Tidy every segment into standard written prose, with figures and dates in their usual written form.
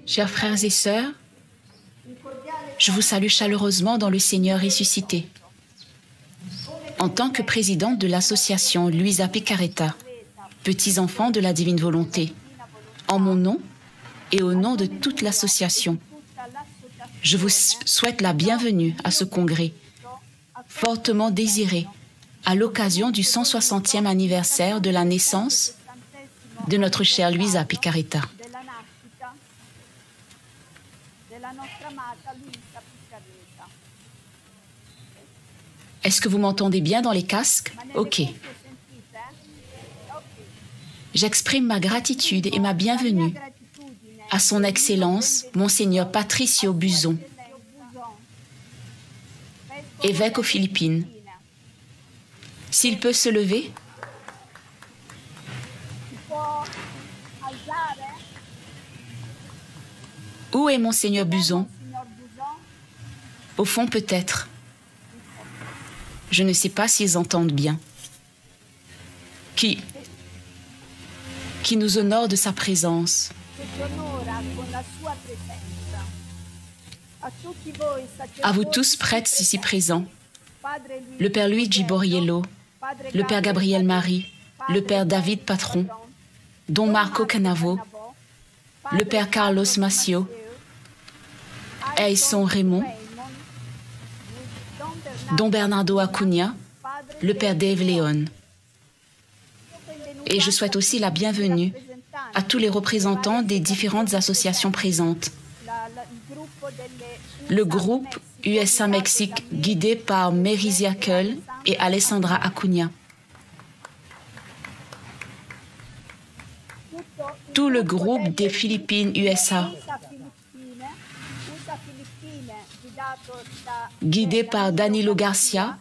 Chers frères et sœurs, je vous salue chaleureusement dans le Seigneur ressuscité. En tant que présidente de l'association Luisa Picaretta, petits-enfants de la divine volonté, en mon nom et au nom de toute l'association, je vous souhaite la bienvenue à ce congrès, fortement désiré à l'occasion du 160e anniversaire de la naissance de notre chère Luisa Picaretta. Est-ce que vous m'entendez bien dans les casques? Ok. J'exprime ma gratitude et ma bienvenue à son Excellence, Monseigneur Patricio Buzon, évêque aux Philippines. S'il peut se lever. Où est Monseigneur Buzon? Au fond peut-être. Je ne sais pas s'ils entendent bien. Qui nous honore de sa présence. À vous tous prêtres ici présents, le Père Luigi Borriello, le Père Gabriel Marie, le Père David Patron, Don Marco Canavo, le Père Carlos Macio, Eison Raymond, Don Bernardo Acuna, le Père Dave Leon. Et je souhaite aussi la bienvenue à tous les représentants des différentes associations présentes. Le groupe USA Mexique, guidé par Mary Ziakel et Alessandra Acuna. Tout le groupe des Philippines USA, guidé par Danilo Garcia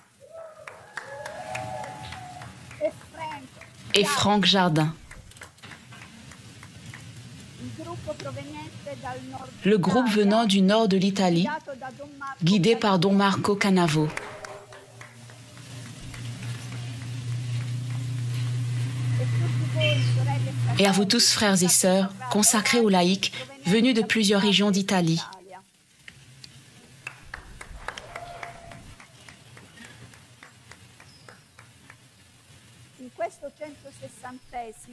et Franck Jardin. Le groupe venant du nord de l'Italie, guidé par Don Marco Canavo. Et à vous tous, frères et sœurs, consacrés aux laïcs, venus de plusieurs régions d'Italie.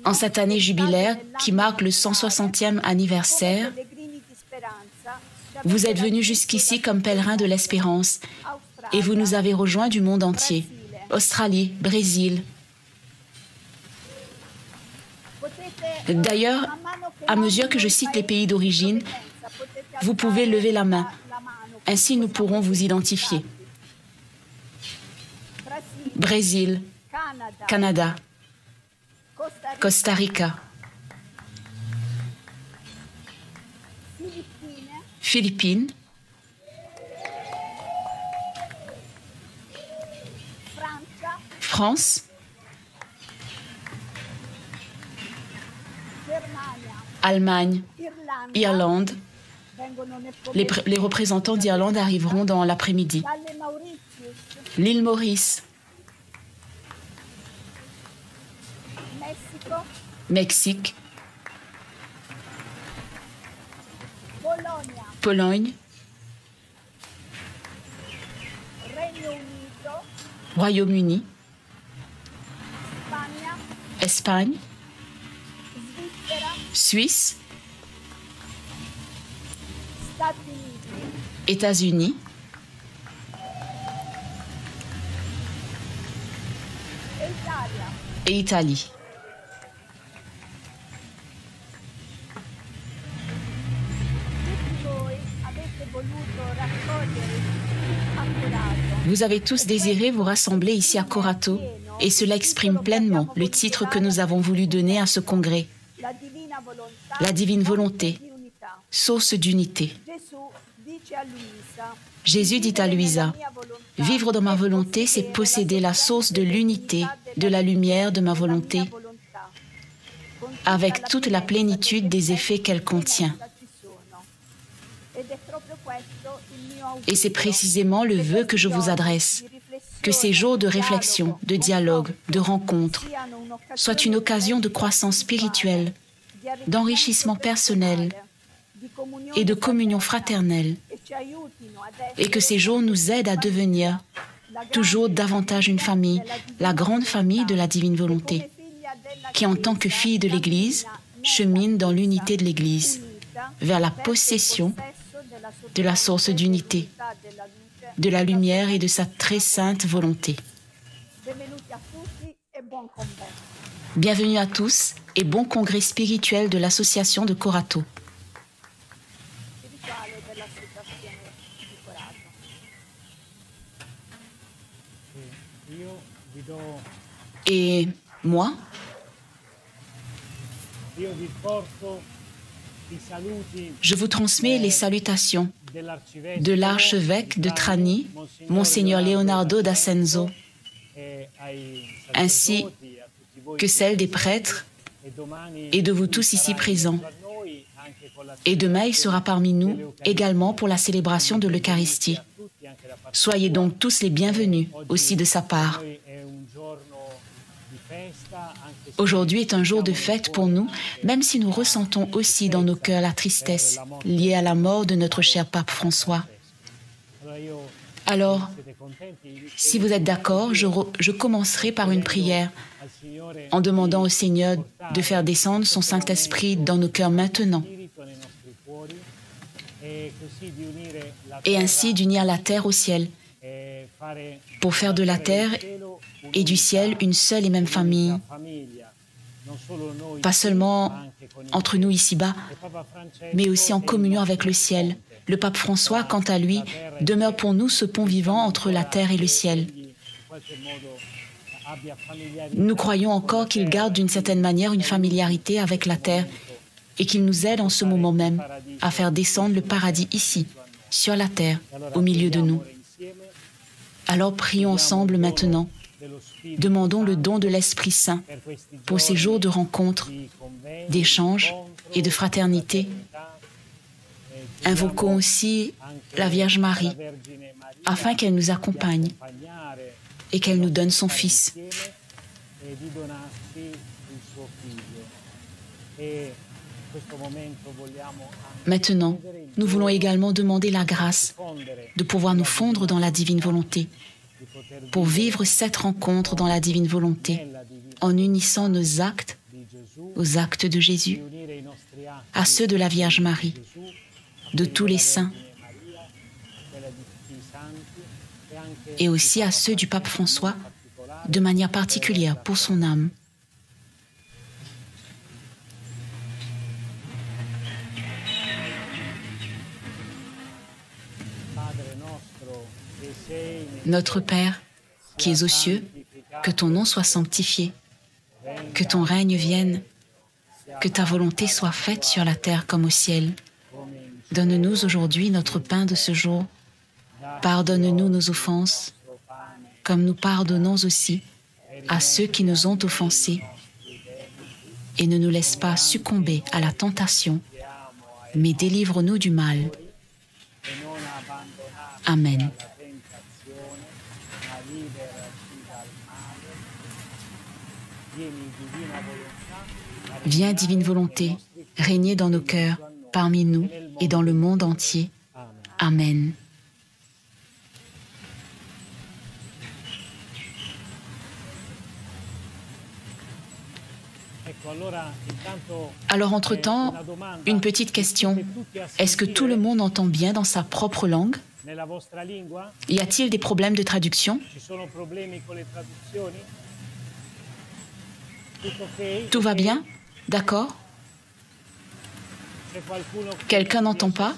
En cette année jubilaire qui marque le 160e anniversaire, vous êtes venus jusqu'ici comme pèlerins de l'espérance et vous nous avez rejoints du monde entier, Australie, Brésil. D'ailleurs, à mesure que je cite les pays d'origine, vous pouvez lever la main, ainsi nous pourrons vous identifier. Brésil, Canada, Costa Rica, Philippines, France, Allemagne, Irlande. Les représentants d'Irlande arriveront dans l'après-midi. L'île Maurice, Mexique, Pologne, Royaume-Uni, Espagne, Suisse, États-Unis, et Italie. Vous avez tous désiré vous rassembler ici à Corato et cela exprime pleinement le titre que nous avons voulu donner à ce congrès. La divine volonté, source d'unité. Jésus dit à Luisa, « Vivre dans ma volonté, c'est posséder la source de l'unité, de la lumière de ma volonté, avec toute la plénitude des effets qu'elle contient. » Et c'est précisément le vœu que je vous adresse, que ces jours de réflexion, de dialogue, de rencontre soient une occasion de croissance spirituelle, d'enrichissement personnel et de communion fraternelle, et que ces jours nous aident à devenir toujours davantage une famille, la grande famille de la divine volonté, qui en tant que fille de l'Église, chemine dans l'unité de l'Église, vers la possession de la source d'unité, de la lumière et de sa très sainte volonté. Bienvenue à tous et bon congrès spirituel de l'association de Corato. Et moi, je vous transmets les salutations de l'archevêque de Trani, Monseigneur Leonardo d'Ascenzo, ainsi que celles des prêtres et de vous tous ici présents. Et demain, il sera parmi nous également pour la célébration de l'Eucharistie. Soyez donc tous les bienvenus aussi de sa part. Aujourd'hui est un jour de fête pour nous, même si nous ressentons aussi dans nos cœurs la tristesse liée à la mort de notre cher pape François. Alors, si vous êtes d'accord, je commencerai par une prière en demandant au Seigneur de faire descendre son Saint-Esprit dans nos cœurs maintenant et ainsi d'unir la terre au ciel pour faire de la terre et du ciel une seule et même famille, pas seulement entre nous ici-bas, mais aussi en communion avec le ciel. Le pape François, quant à lui, demeure pour nous ce pont vivant entre la terre et le ciel. Nous croyons encore qu'il garde d'une certaine manière une familiarité avec la terre et qu'il nous aide en ce moment même à faire descendre le paradis ici, sur la terre, au milieu de nous. Alors prions ensemble maintenant. Demandons le don de l'Esprit Saint pour ces jours de rencontres, d'échanges et de fraternité. Invoquons aussi la Vierge Marie afin qu'elle nous accompagne et qu'elle nous donne son Fils. Maintenant, nous voulons également demander la grâce de pouvoir nous fondre dans la divine volonté, pour vivre cette rencontre dans la divine volonté, en unissant nos actes aux actes de Jésus, à ceux de la Vierge Marie, de tous les saints, et aussi à ceux du pape François, de manière particulière pour son âme. Notre Père, qui es aux cieux, que ton nom soit sanctifié, que ton règne vienne, que ta volonté soit faite sur la terre comme au ciel. Donne-nous aujourd'hui notre pain de ce jour. Pardonne-nous nos offenses, comme nous pardonnons aussi à ceux qui nous ont offensés. Et ne nous laisse pas succomber à la tentation, mais délivre-nous du mal. Amen. Viens, divine volonté, régner dans nos cœurs, parmi nous et dans le monde entier. Amen. Alors, entre-temps, une petite question. Est-ce que tout le monde entend bien dans sa propre langue? Y a-t-il des problèmes de traduction? Tout va bien? D'accord? Quelqu'un n'entend pas?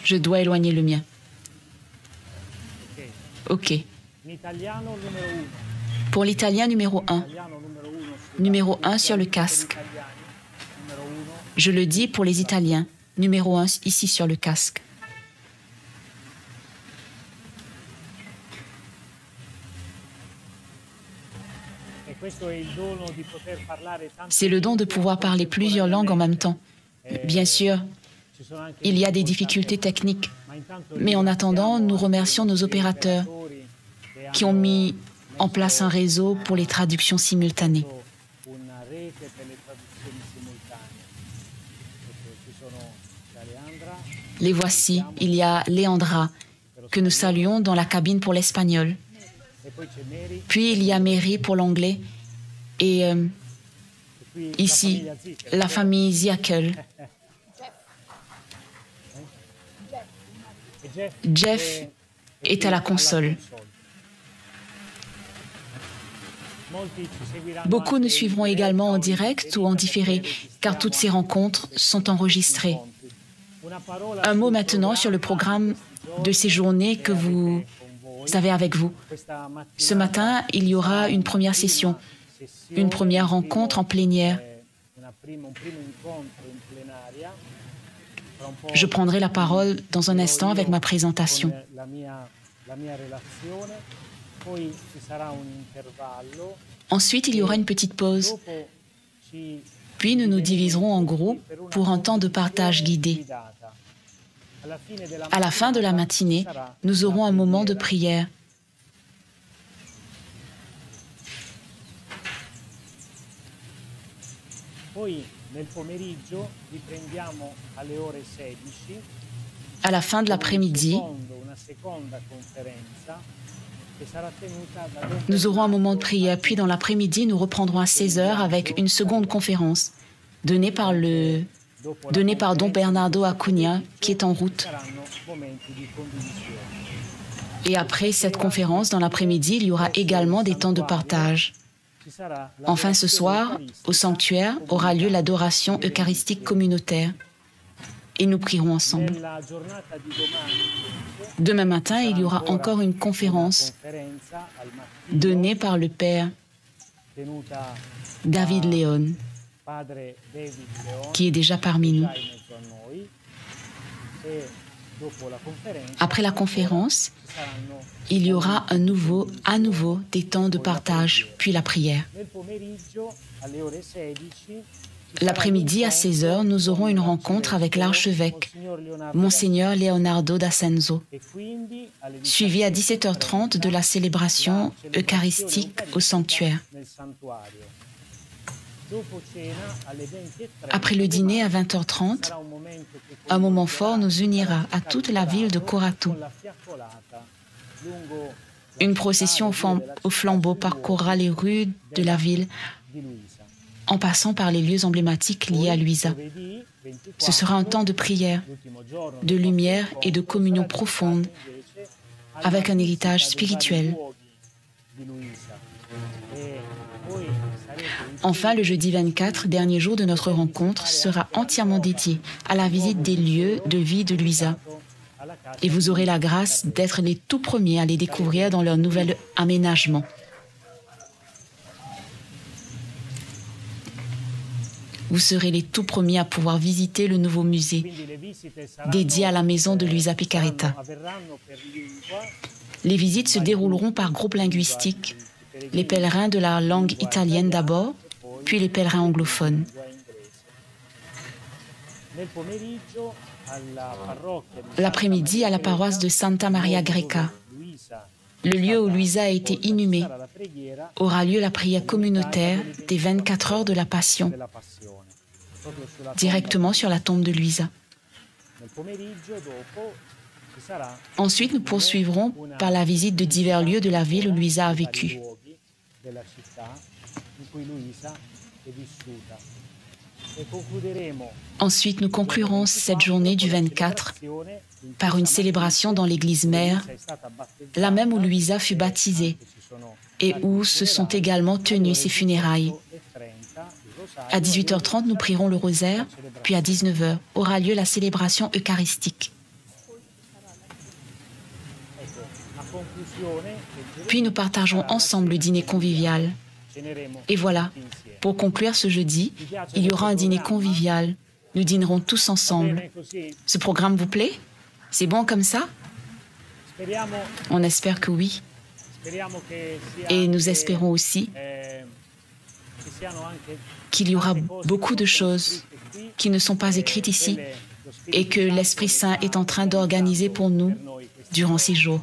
Je dois éloigner le mien. Ok. Pour l'italien, numéro 1. Numéro 1 sur le casque. Je le dis pour les Italiens. Numéro 1 ici sur le casque. C'est le don de pouvoir parler plusieurs langues en même temps. Bien sûr, il y a des difficultés techniques, mais en attendant, nous remercions nos opérateurs qui ont mis en place un réseau pour les traductions simultanées. Les voici, il y a Leandra, que nous saluons dans la cabine pour l'espagnol. Puis il y a Mary pour l'anglais. Et ici, la famille Ziakel. Jeff est à la console. Beaucoup nous suivront également en direct ou en différé, car toutes ces rencontres sont enregistrées. Un mot maintenant sur le programme de ces journées que vous avez avec vous. Ce matin, il y aura une première session, une première rencontre en plénière. Je prendrai la parole dans un instant avec ma présentation. Ensuite, il y aura une petite pause. Puis nous nous diviserons en groupes pour un temps de partage guidé. À la fin de la matinée, nous aurons un moment de prière. À la fin de l'après-midi, nous aurons un moment de prière. Puis dans l'après-midi, nous reprendrons à 16h avec une seconde conférence donnée par Don Bernardo Acuna, qui est en route. Et après cette conférence, dans l'après-midi, il y aura également des temps de partage. Enfin, ce soir, au sanctuaire, aura lieu l'adoration eucharistique communautaire. Et nous prierons ensemble. Demain matin, il y aura encore une conférence donnée par le Père David Leon, qui est déjà parmi nous. Après la conférence, il y aura à nouveau des temps de partage, puis la prière. L'après-midi, à 16h, nous aurons une rencontre avec l'archevêque, Monseigneur Leonardo d'Ascenso, suivi à 17h30 de la célébration eucharistique au sanctuaire. Après le dîner à 20h30, un moment fort nous unira à toute la ville de Corato. Une procession au flambeau parcourra les rues de la ville en passant par les lieux emblématiques liés à Luisa. Ce sera un temps de prière, de lumière et de communion profonde avec un héritage spirituel. Enfin, le jeudi 24, dernier jour de notre rencontre, sera entièrement dédié à la visite des lieux de vie de Luisa. Et vous aurez la grâce d'être les tout premiers à les découvrir dans leur nouvel aménagement. Vous serez les tout premiers à pouvoir visiter le nouveau musée dédié à la maison de Luisa Picaretta. Les visites se dérouleront par groupe linguistique, les pèlerins de la langue italienne d'abord, puis les pèlerins anglophones. L'après-midi, à la paroisse de Santa Maria Greca, le lieu où Luisa a été inhumée, aura lieu la prière communautaire des 24 heures de la Passion, directement sur la tombe de Luisa. Ensuite, nous poursuivrons par la visite de divers lieux de la ville où Luisa a vécu. Ensuite, nous conclurons cette journée du 24 par une célébration dans l'église mère, la même où Luisa fut baptisée et où se sont également tenues ses funérailles. À 18h30, nous prierons le rosaire, puis à 19h aura lieu la célébration eucharistique. Puis nous partagerons ensemble le dîner convivial. Et voilà, pour conclure ce jeudi, il y aura un dîner convivial. Nous dînerons tous ensemble. Ce programme vous plaît? C'est bon comme ça? On espère que oui. Et nous espérons aussi qu'il y aura beaucoup de choses qui ne sont pas écrites ici et que l'Esprit Saint est en train d'organiser pour nous durant ces jours.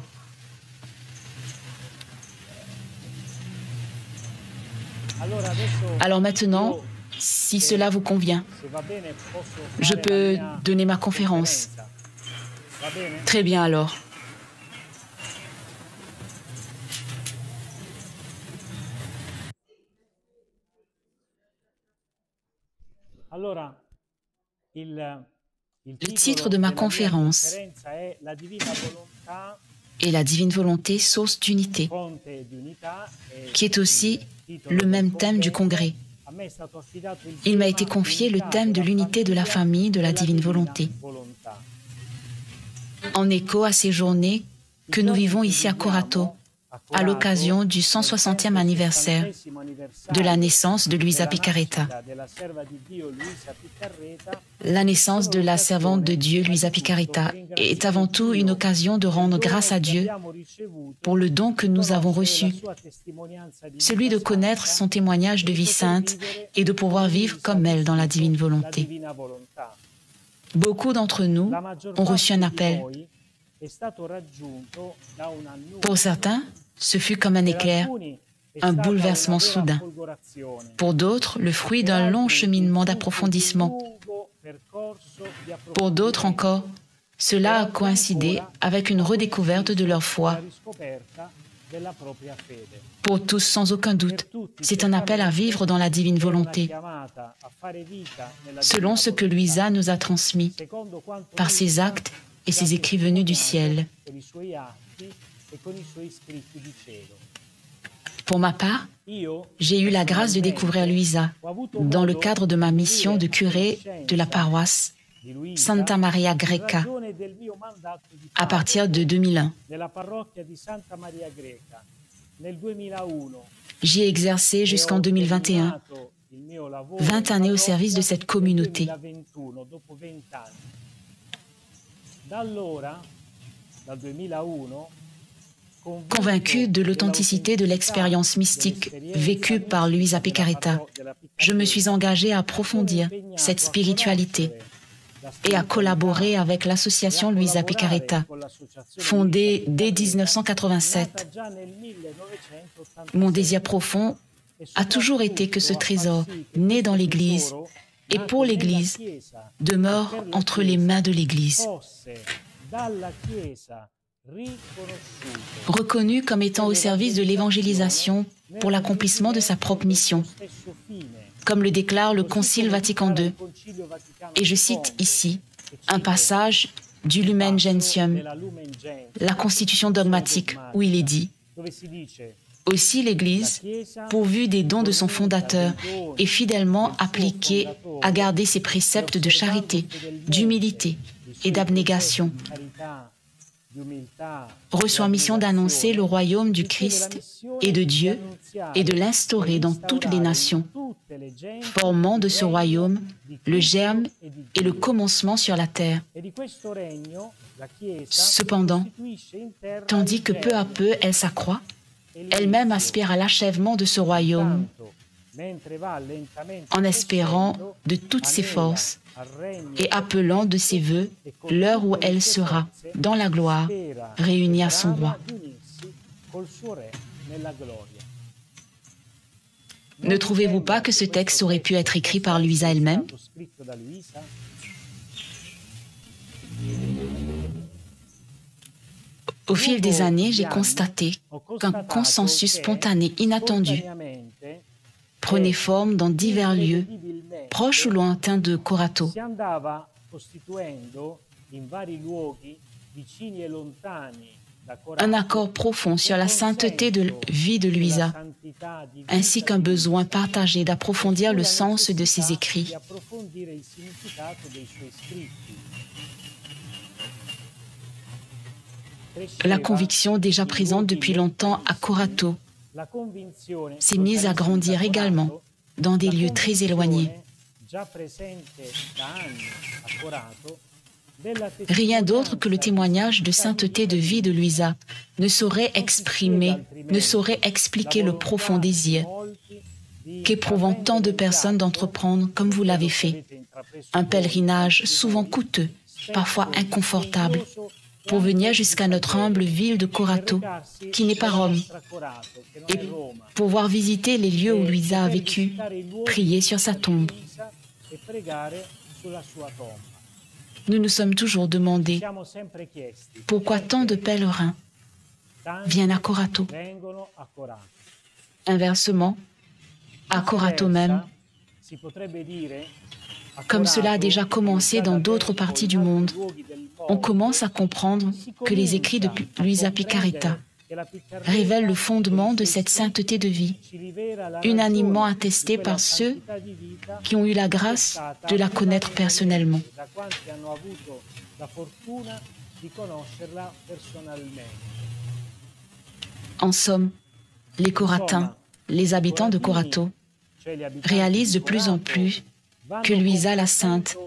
Alors maintenant, si cela vous convient, je peux donner ma conférence. Très bien alors. Le titre de ma conférence est La divine volonté, source d'unité, qui est aussi le même thème du congrès. Il m'a été confié le thème de l'unité de la famille de la divine volonté, en écho à ces journées que nous vivons ici à Corato, à l'occasion du 160e anniversaire de la naissance de Luisa Picarreta. La naissance de la servante de Dieu, Luisa Picarreta, est avant tout une occasion de rendre grâce à Dieu pour le don que nous avons reçu, celui de connaître son témoignage de vie sainte et de pouvoir vivre comme elle dans la divine volonté. Beaucoup d'entre nous ont reçu un appel. Pour certains, ce fut comme un éclair, un bouleversement soudain. Pour d'autres, le fruit d'un long cheminement d'approfondissement. Pour d'autres encore, cela a coïncidé avec une redécouverte de leur foi. Pour tous, sans aucun doute, c'est un appel à vivre dans la divine volonté, selon ce que Luisa nous a transmis, par ses actes et ses écrits venus du ciel. Pour ma part, j'ai eu la grâce de découvrir Luisa dans le cadre de ma mission de curé de la paroisse Santa Maria Greca à partir de 2001. J'y ai exercé jusqu'en 2021, 20 années au service de cette communauté. Convaincu de l'authenticité de l'expérience mystique vécue par Luisa Picarreta, je me suis engagé à approfondir cette spiritualité et à collaborer avec l'association Luisa Picarreta, fondée dès 1987. Mon désir profond a toujours été que ce trésor, né dans l'Église et pour l'Église, demeure entre les mains de l'Église. Reconnu comme étant au service de l'évangélisation pour l'accomplissement de sa propre mission, comme le déclare le Concile Vatican II. Et je cite ici un passage du Lumen Gentium, la constitution dogmatique, où il est dit « Aussi l'Église, pourvue des dons de son fondateur, est fidèlement appliquée à garder ses préceptes de charité, d'humilité et d'abnégation, reçoit mission d'annoncer le royaume du Christ et de Dieu et de l'instaurer dans toutes les nations, formant de ce royaume le germe et le commencement sur la terre. Cependant, tandis que peu à peu elle s'accroît, elle-même aspire à l'achèvement de ce royaume, en espérant de toutes ses forces et appelant de ses vœux l'heure où elle sera, dans la gloire, réunie à son roi. Ne trouvez-vous pas que ce texte aurait pu être écrit par Luisa elle-même? Au fil des années, j'ai constaté qu'un consensus spontané inattendu prenait forme dans divers lieux, proches ou lointains de Corato. Un accord profond sur la sainteté de vie de Luisa, ainsi qu'un besoin partagé d'approfondir le sens de ses écrits. La conviction déjà présente depuis longtemps à Corato s'est mise à grandir également dans des lieux très éloignés. Rien d'autre que le témoignage de sainteté de vie de Luisa ne saurait exprimer, ne saurait expliquer le profond désir qu'éprouvent tant de personnes d'entreprendre, comme vous l'avez fait, un pèlerinage souvent coûteux, parfois inconfortable, pour venir jusqu'à notre humble ville de Corato, qui n'est pas Rome, et pouvoir visiter les lieux où Luisa a vécu, prier sur sa tombe. Nous nous sommes toujours demandé pourquoi tant de pèlerins viennent à Corato. Inversement, à Corato même, comme cela a déjà commencé dans d'autres parties du monde, on commence à comprendre que les écrits de Luisa Picaretta révèlent le fondement de cette sainteté de vie, unanimement attestée par ceux qui ont eu la grâce de la connaître personnellement. En somme, les Coratains, les habitants de Corato, réalisent de plus en plus que Luisa la Sainte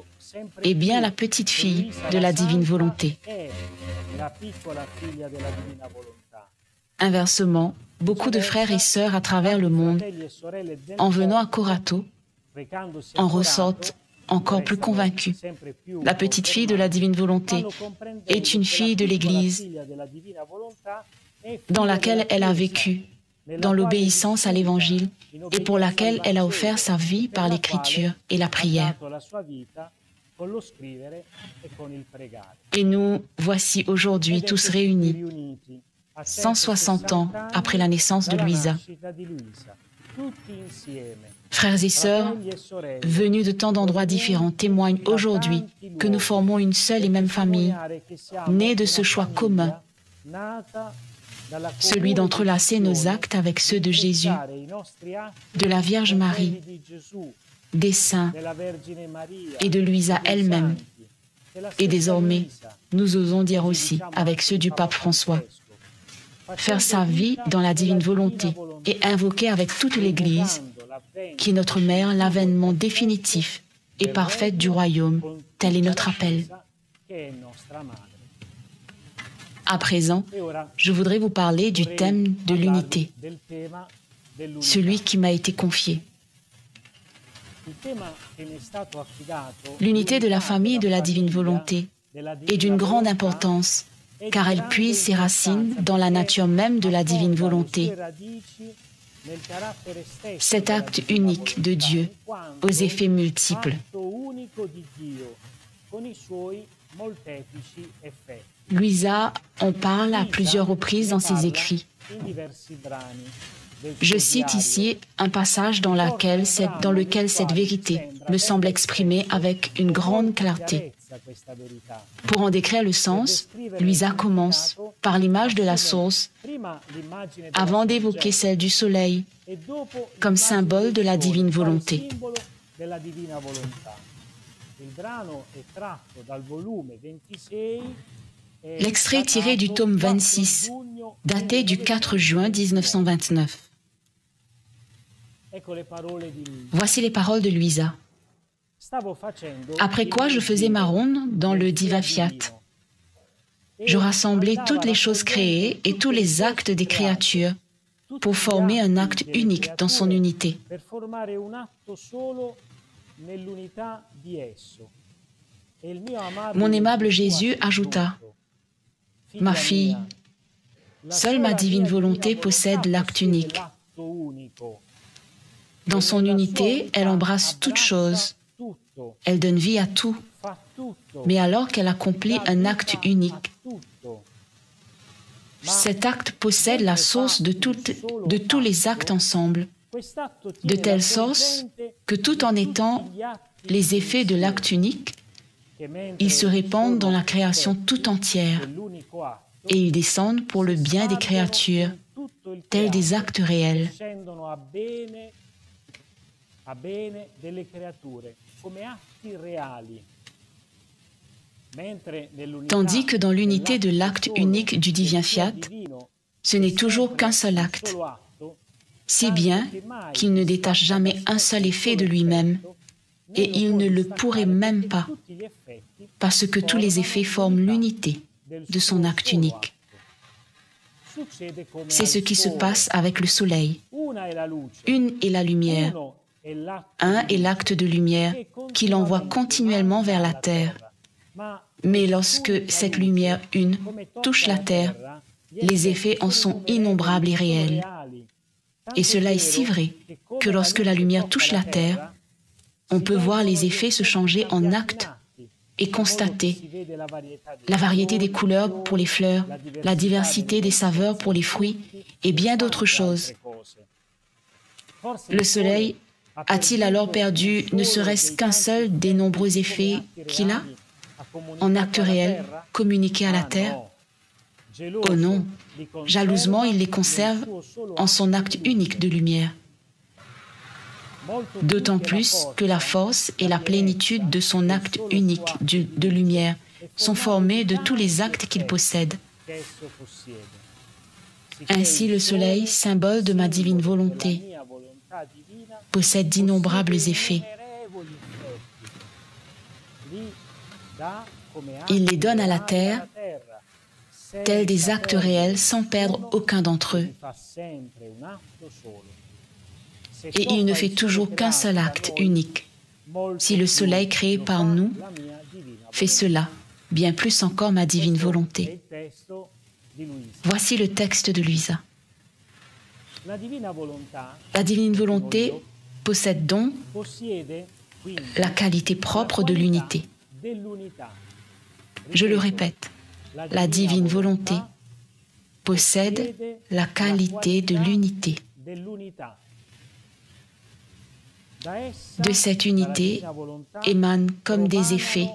est bien la petite fille de la divine volonté. Inversement, beaucoup de frères et sœurs à travers le monde, en venant à Corato, en ressortent encore plus convaincus. La petite fille de la divine volonté est une fille de l'Église dans laquelle elle a vécu, dans l'obéissance à l'Évangile et pour laquelle elle a offert sa vie par l'écriture et la prière. Et nous voici aujourd'hui tous réunis, 160 ans après la naissance de Luisa. Frères et sœurs, venus de tant d'endroits différents, témoignent aujourd'hui que nous formons une seule et même famille, née de ce choix commun, celui d'entrelacer nos actes avec ceux de Jésus, de la Vierge Marie, des saints et de Luisa elle-même. Et désormais, nous osons dire aussi avec ceux du pape François. Faire sa vie dans la divine volonté et invoquer avec toute l'Église, qui est notre mère, l'avènement définitif et parfait du royaume. Tel est notre appel. À présent, je voudrais vous parler du thème de l'unité, celui qui m'a été confié. L'unité de la famille de la divine volonté est d'une grande importance, car elle puise ses racines dans la nature même de la divine volonté. Cet acte unique de Dieu, aux effets multiples. Luisa en parle à plusieurs reprises dans ses écrits. Je cite ici un passage dans lequel cette vérité me semble exprimée avec une grande clarté. Pour en décrire le sens, Luisa commence par l'image de la source, avant d'évoquer celle du soleil, comme symbole de la divine volonté. L'extrait tiré du tome 26, daté du 4 juin 1929. Voici les paroles de Luisa. Après quoi je faisais ma ronde dans le Diva Fiat. Je rassemblais toutes les choses créées et tous les actes des créatures pour former un acte unique dans son unité. Mon aimable Jésus ajouta, « Ma fille, seule ma divine volonté possède l'acte unique. Dans son unité, elle embrasse toute chose, elle donne vie à tout, mais alors qu'elle accomplit un acte unique, cet acte possède la source de tous les actes ensemble, de telle sorte que tout en étant les effets de l'acte unique, ils se répandent dans la création tout entière et ils descendent pour le bien des créatures, tels des actes réels. Tandis que dans l'unité de l'acte unique du divin fiat, ce n'est toujours qu'un seul acte, si bien qu'il ne détache jamais un seul effet de lui-même, et il ne le pourrait même pas, parce que tous les effets forment l'unité de son acte unique. C'est ce qui se passe avec le soleil. Une est la lumière, un est l'acte de lumière qui l'envoie continuellement vers la terre. Mais lorsque cette lumière une touche la terre, les effets en sont innombrables et réels. Et cela est si vrai que lorsque la lumière touche la terre, on peut voir les effets se changer en actes et constater la variété des couleurs pour les fleurs, la diversité des saveurs pour les fruits et bien d'autres choses. Le soleil a-t-il alors perdu ne serait-ce qu'un seul des nombreux effets qu'il a, en acte réel, communiqués à la terre? Oh non, jalousement il les conserve en son acte unique de lumière. D'autant plus que la force et la plénitude de son acte unique de lumière sont formées de tous les actes qu'il possède. Ainsi le soleil, symbole de ma divine volonté, possède d'innombrables effets. Il les donne à la terre, tels des actes réels sans perdre aucun d'entre eux. Et il ne fait toujours qu'un seul acte unique. Si le soleil créé par nous fait cela, bien plus encore ma divine volonté. Voici le texte de Luisa. La divine volonté possède donc la qualité propre de l'unité. Je le répète, la divine volonté possède la qualité de l'unité. De cette unité émanent comme des effets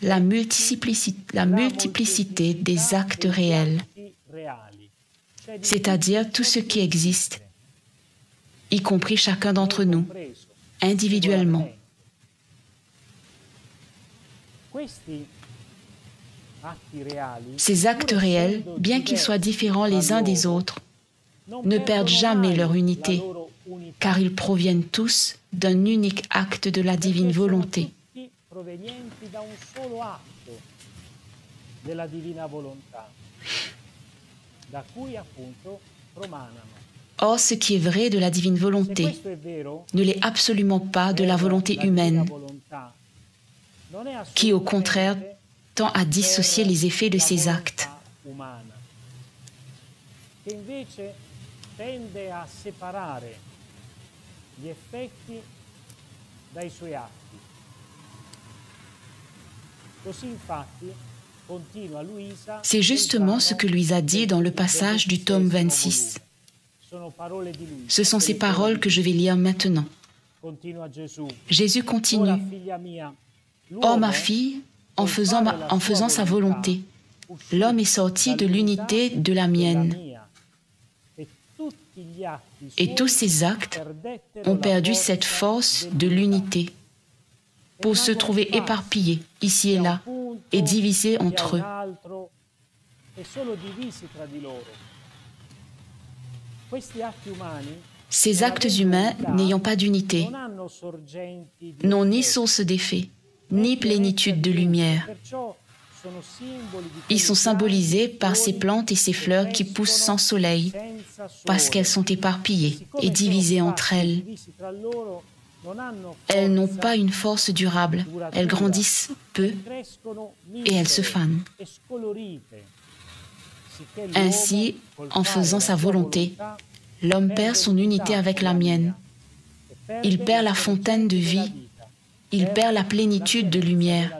la multiplicité des actes réels, c'est-à-dire tout ce qui existe, y compris chacun d'entre nous, individuellement. Ces actes réels, bien qu'ils soient différents les uns des autres, ne perdent jamais leur unité, car ils proviennent tous d'un unique acte de la divine volonté. Or, ce qui est vrai de la divine volonté ne l'est absolument pas de la volonté humaine, qui, au contraire, tend à dissocier les effets de ses actes. C'est justement ce que Luisa dit dans le passage du tome 26. Ce sont ces paroles que je vais lire maintenant. Jésus continue. « Oh ma fille, en faisant sa volonté, l'homme est sorti de l'unité de la mienne. Et tous ses actes ont perdu cette force de l'unité pour se trouver éparpillés ici et là et divisés entre eux. Ces actes humains n'ayant pas d'unité n'ont ni source d'effet, ni plénitude de lumière. Ils sont symbolisés par ces plantes et ces fleurs qui poussent sans soleil, parce qu'elles sont éparpillées et divisées entre elles. Elles n'ont pas une force durable, elles grandissent peu et elles se fanent. Ainsi, en faisant sa volonté, l'homme perd son unité avec la mienne. Il perd la fontaine de vie, il perd la plénitude de lumière.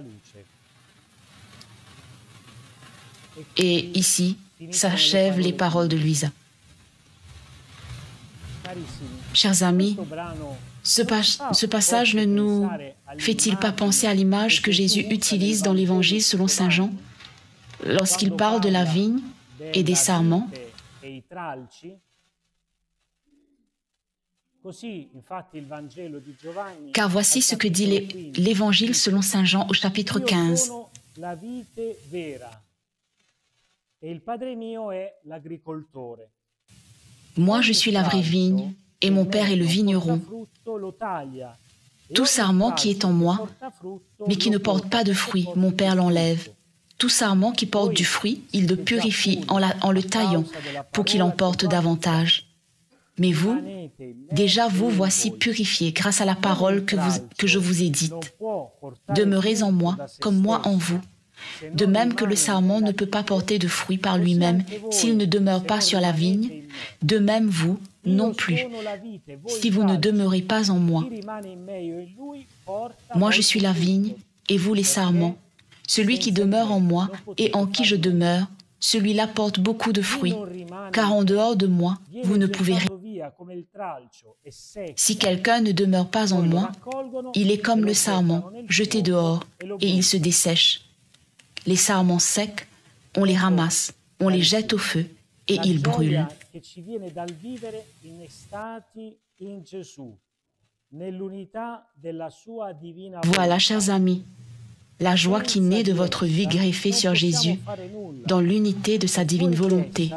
Et ici s'achèvent les paroles de Luisa. Chers amis, ce passage ne nous fait-il pas penser à l'image que Jésus utilise dans l'Évangile selon saint Jean, lorsqu'il parle de la vigne et des sarments? Car voici ce que dit l'Évangile selon saint Jean au chapitre 15. Moi, je suis la vraie vigne, et mon Père est le vigneron. Tout sarment qui est en moi, mais qui ne porte pas de fruit, mon Père l'enlève. Tout sarment qui porte du fruit, il le purifie en le taillant, pour qu'il en porte davantage. Mais vous, déjà vous voici purifiés grâce à la parole que je vous ai dite. Demeurez en moi, comme moi en vous. De même que le sarment ne peut pas porter de fruit par lui-même s'il ne demeure pas sur la vigne, de même vous non plus, si vous ne demeurez pas en moi. Moi je suis la vigne et vous les sarments. Celui qui demeure en moi et en qui je demeure, celui-là porte beaucoup de fruits, car en dehors de moi, vous ne pouvez rien. Si quelqu'un ne demeure pas en moi, il est comme le sarment, jeté dehors, et il se dessèche. Les sarments secs, on les ramasse, on les jette au feu, et ils brûlent. Voilà, chers amis, la joie qui naît de votre vie greffée sur Jésus, dans l'unité de sa divine volonté.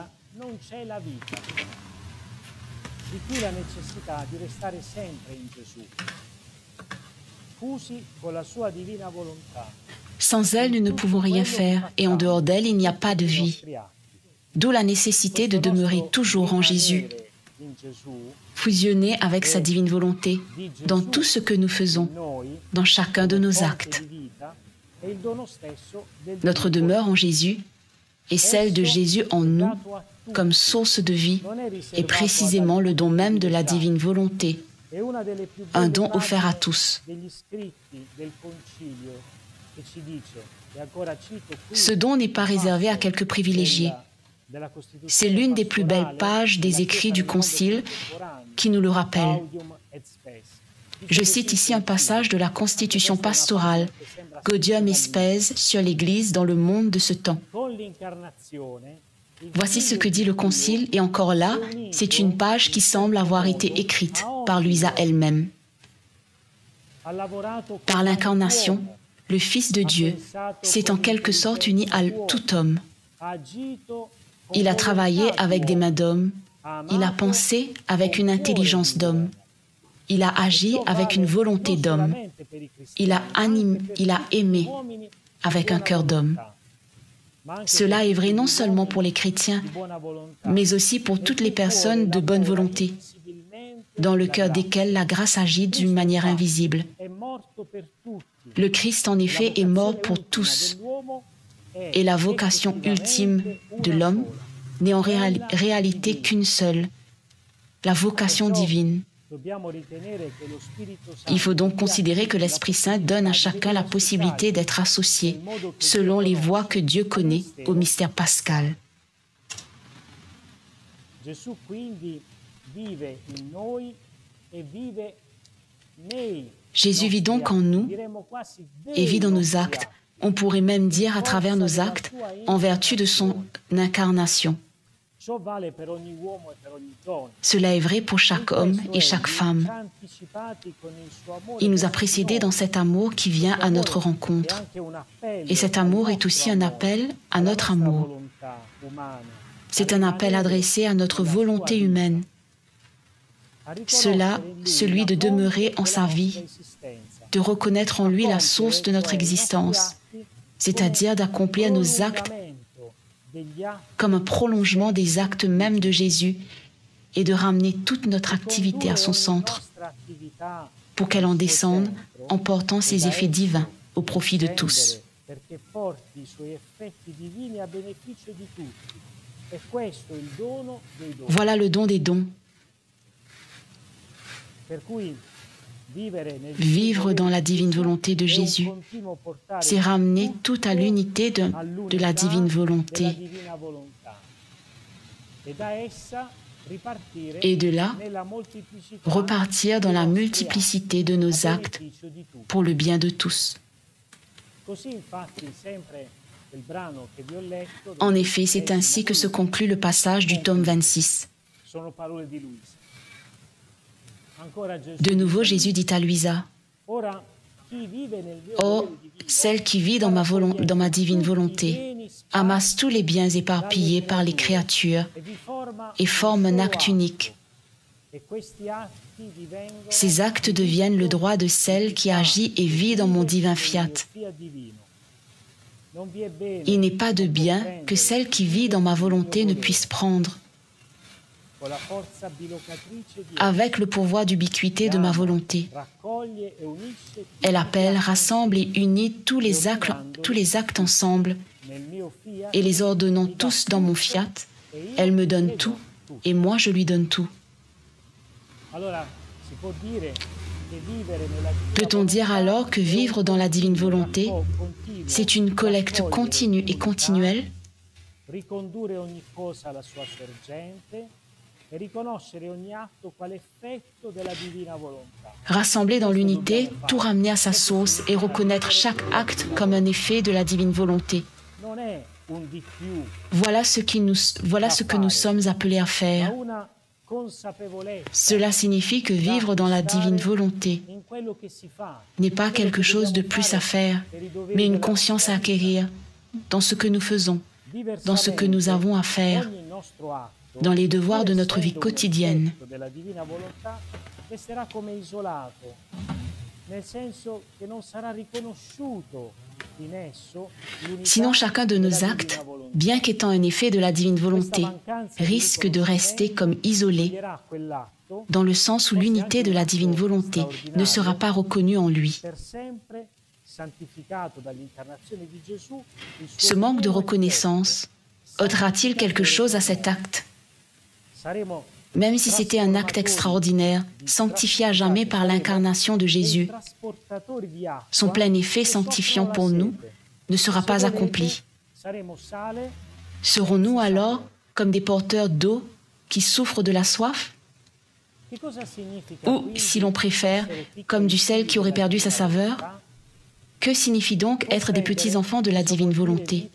Sans elle, nous ne pouvons rien faire, et en dehors d'elle, il n'y a pas de vie. D'où la nécessité de demeurer toujours en Jésus, fusionné avec sa divine volonté, dans tout ce que nous faisons, dans chacun de nos actes. Notre demeure en Jésus et celle de Jésus en nous, comme source de vie, est précisément le don même de la divine volonté, un don offert à tous. Ce don n'est pas réservé à quelques privilégiés. C'est l'une des plus belles pages des écrits du Concile qui nous le rappelle. Je cite ici un passage de la Constitution pastorale, Gaudium et Spes, sur l'Église dans le monde de ce temps. Voici ce que dit le Concile, et encore là, c'est une page qui semble avoir été écrite par Luisa elle-même. Par l'incarnation, le Fils de Dieu s'est en quelque sorte uni à tout homme. Il a travaillé avec des mains d'homme, il a pensé avec une intelligence d'homme, il a agi avec une volonté d'homme, il a aimé avec un cœur d'homme. Cela est vrai non seulement pour les chrétiens, mais aussi pour toutes les personnes de bonne volonté, dans le cœur desquelles la grâce agit d'une manière invisible. Le Christ, en effet, est mort pour tous, et la vocation ultime de l'homme n'est en réalité qu'une seule, la vocation divine. Il faut donc considérer que l'Esprit Saint donne à chacun la possibilité d'être associé, selon les voies que Dieu connaît, au mystère pascal. Jésus vit donc en nous et vit dans nos actes. On pourrait même dire à travers nos actes, en vertu de son incarnation. Cela est vrai pour chaque homme et chaque femme. Il nous a précédés dans cet amour qui vient à notre rencontre. Et cet amour est aussi un appel à notre amour. C'est un appel adressé à notre volonté humaine. Celui de demeurer en sa vie, de reconnaître en lui la source de notre existence, c'est-à-dire d'accomplir nos actes comme un prolongement des actes mêmes de Jésus et de ramener toute notre activité à son centre pour qu'elle en descende en portant ses effets divins au profit de tous. Voilà le don des dons. Vivre dans la divine volonté de Jésus, c'est ramener tout à l'unité de la divine volonté. Et de là, repartir dans la multiplicité de nos actes pour le bien de tous. En effet, c'est ainsi que se conclut le passage du tome 26. De nouveau, Jésus dit à Luisa, « Or, celle qui vit dans ma divine volonté amasse tous les biens éparpillés par les créatures et forme un acte unique. Ces actes deviennent le droit de celle qui agit et vit dans mon divin fiat. Il n'est pas de bien que celle qui vit dans ma volonté ne puisse prendre. Avec le pourvoi d'ubiquité de ma volonté. Elle appelle, rassemble et unit tous les actes ensemble, et les ordonnant tous dans mon fiat, elle me donne tout, et moi je lui donne tout. Peut-on dire alors que vivre dans la divine volonté, c'est une collecte continue et continuelle? Rassembler dans l'unité, tout ramener à sa source et reconnaître chaque acte comme un effet de la divine volonté. Voilà ce que nous sommes appelés à faire. Cela signifie que vivre dans la divine volonté n'est pas quelque chose de plus à faire, mais une conscience à acquérir dans ce que nous faisons, dans ce que nous avons à faire, dans les devoirs de notre vie quotidienne. Sinon, chacun de nos actes, bien qu'étant un effet de la divine volonté, risque de rester comme isolé, dans le sens où l'unité de la divine volonté ne sera pas reconnue en lui. Ce manque de reconnaissance ôtera-t-il quelque chose à cet acte? Même si c'était un acte extraordinaire, sanctifié à jamais par l'incarnation de Jésus, son plein effet sanctifiant pour nous ne sera pas accompli. Serons-nous alors comme des porteurs d'eau qui souffrent de la soif? Ou, si l'on préfère, comme du sel qui aurait perdu sa saveur? Que signifie donc être des petits-enfants de la divine volonté?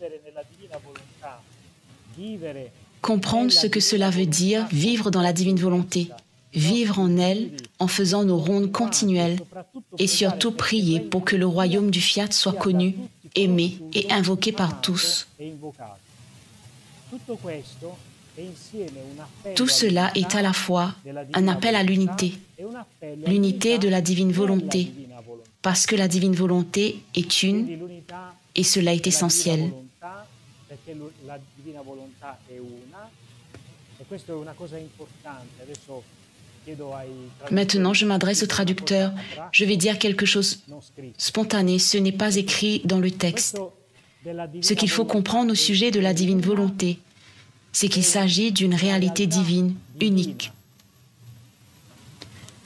Comprendre ce que cela veut dire, vivre dans la divine volonté, vivre en elle en faisant nos rondes continuelles et surtout prier pour que le royaume du Fiat soit connu, aimé et invoqué par tous. Tout cela est à la fois un appel à l'unité, l'unité de la divine volonté, parce que la divine volonté est une et cela est essentiel. Maintenant, je m'adresse au traducteur. Je vais dire quelque chose spontané. Ce n'est pas écrit dans le texte. Ce qu'il faut comprendre au sujet de la divine volonté, c'est qu'il s'agit d'une réalité divine, unique.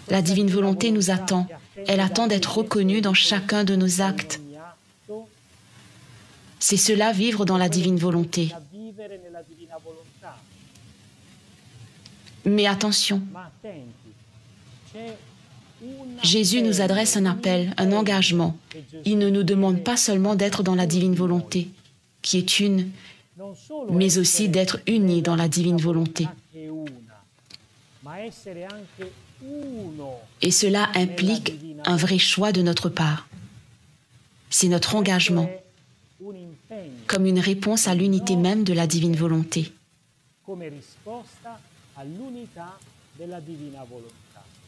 La divine volonté nous attend. Elle attend d'être reconnue dans chacun de nos actes. C'est cela, vivre dans la divine volonté. Mais attention, Jésus nous adresse un appel, un engagement. Il ne nous demande pas seulement d'être dans la divine volonté, qui est une, mais aussi d'être unis dans la divine volonté. Et cela implique un vrai choix de notre part. C'est notre engagement, comme une réponse à l'unité même de la divine volonté.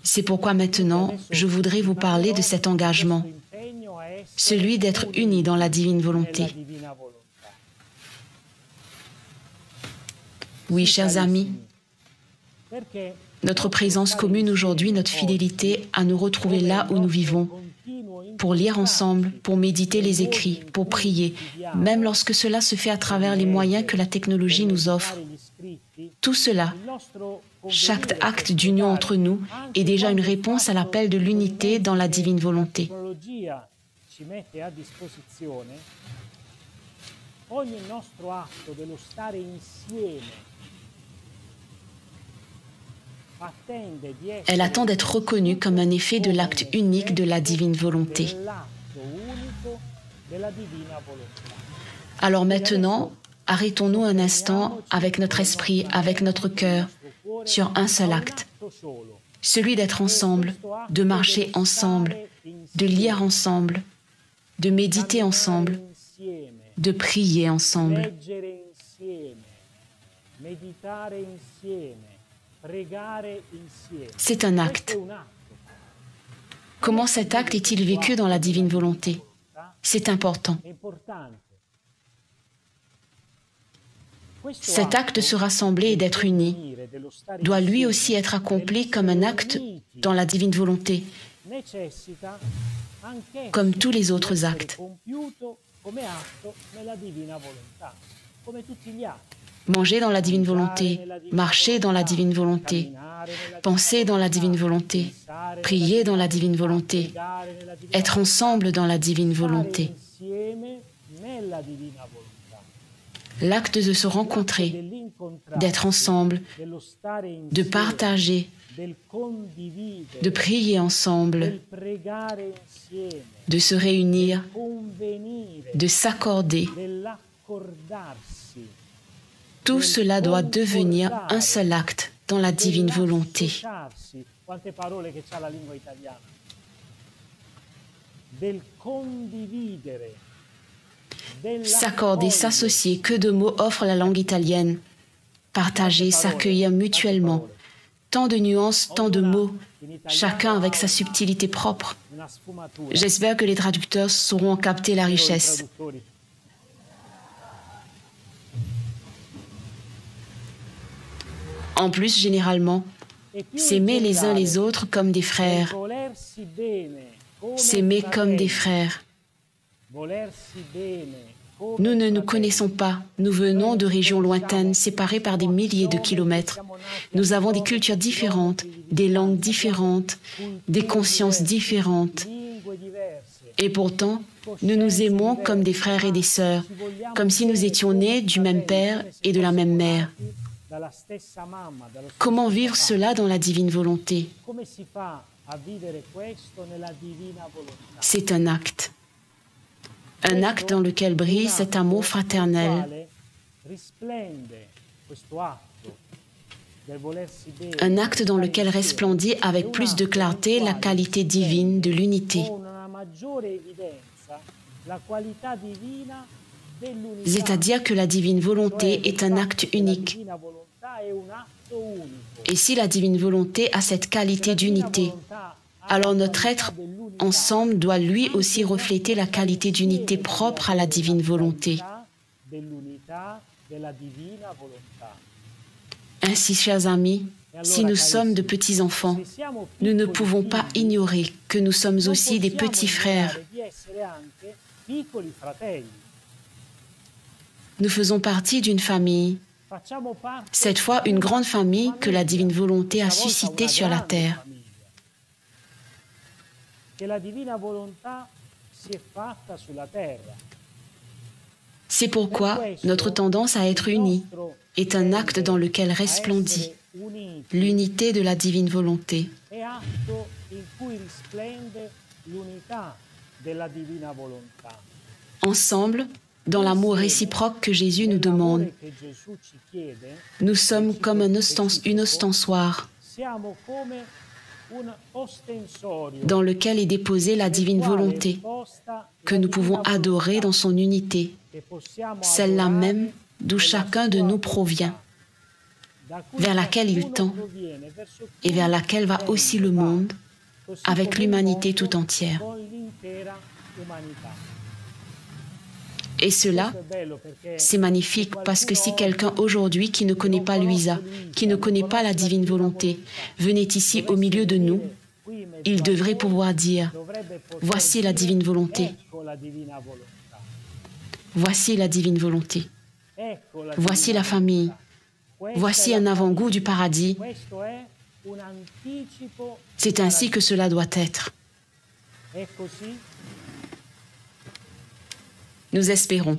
C'est pourquoi maintenant, je voudrais vous parler de cet engagement, celui d'être unis dans la divine volonté. Oui, chers amis, notre présence commune aujourd'hui, notre fidélité à nous retrouver là où nous vivons, pour lire ensemble, pour méditer les écrits, pour prier, même lorsque cela se fait à travers les moyens que la technologie nous offre. Tout cela, chaque acte d'union entre nous est déjà une réponse à l'appel de l'unité dans la divine volonté. Elle attend d'être reconnue comme un effet de l'acte unique de la divine volonté. Alors maintenant, arrêtons-nous un instant avec notre esprit, avec notre cœur, sur un seul acte, celui d'être ensemble, de marcher ensemble, de lire ensemble, de méditer ensemble, de prier ensemble. C'est un acte. Comment cet acte est-il vécu dans la divine volonté? C'est important. Cet acte de se rassembler et d'être unis doit lui aussi être accompli comme un acte dans la divine volonté, comme tous les autres actes. manger dans la divine volonté, marcher dans la divine volonté, penser dans la divine volonté, prier dans la divine volonté, être ensemble dans la divine volonté. L'acte de se rencontrer, d'être ensemble, de partager, de prier ensemble, de se réunir, de s'accorder. Tout cela doit devenir un seul acte dans la divine volonté. S'accorder, s'associer, que de mots offre la langue italienne. Partager, s'accueillir mutuellement. Tant de nuances, tant de mots, chacun avec sa subtilité propre. J'espère que les traducteurs sauront en capter la richesse. En plus, généralement, s'aimer les uns les autres comme des frères. S'aimer comme des frères. Nous ne nous connaissons pas. Nous venons de régions lointaines, séparées par des milliers de kilomètres. Nous avons des cultures différentes, des langues différentes, des consciences différentes. Et pourtant, nous nous aimons comme des frères et des sœurs, comme si nous étions nés du même père et de la même mère. Comment vivre cela dans la divine volonté? C'est un acte. Un acte dans lequel brille cet amour fraternel. Un acte dans lequel resplendit avec plus de clarté la qualité divine de l'unité. C'est-à-dire que la divine volonté est un acte unique. Et si la divine volonté a cette qualité d'unité, alors notre être ensemble doit lui aussi refléter la qualité d'unité propre à la divine volonté. Ainsi, chers amis, si nous sommes de petits enfants, nous ne pouvons pas ignorer que nous sommes aussi des petits frères. Nous faisons partie d'une famille, cette fois une grande famille que la divine volonté a suscitée sur la terre. C'est pourquoi notre tendance à être unis est un acte dans lequel resplendit l'unité de la divine volonté. Ensemble, dans l'amour réciproque que Jésus nous demande, nous sommes comme une ostensoir dans lequel est déposée la divine volonté, que nous pouvons adorer dans son unité, celle-là même d'où chacun de nous provient, vers laquelle il tend et vers laquelle va aussi le monde, avec l'humanité tout entière. Et cela, c'est magnifique parce que si quelqu'un aujourd'hui qui ne connaît pas Luisa, qui ne connaît pas la divine volonté, venait ici au milieu de nous, il devrait pouvoir dire « Voici la divine volonté. Voici la divine volonté. Voici la famille. Voici un avant-goût du paradis. C'est ainsi que cela doit être. » Nous espérons.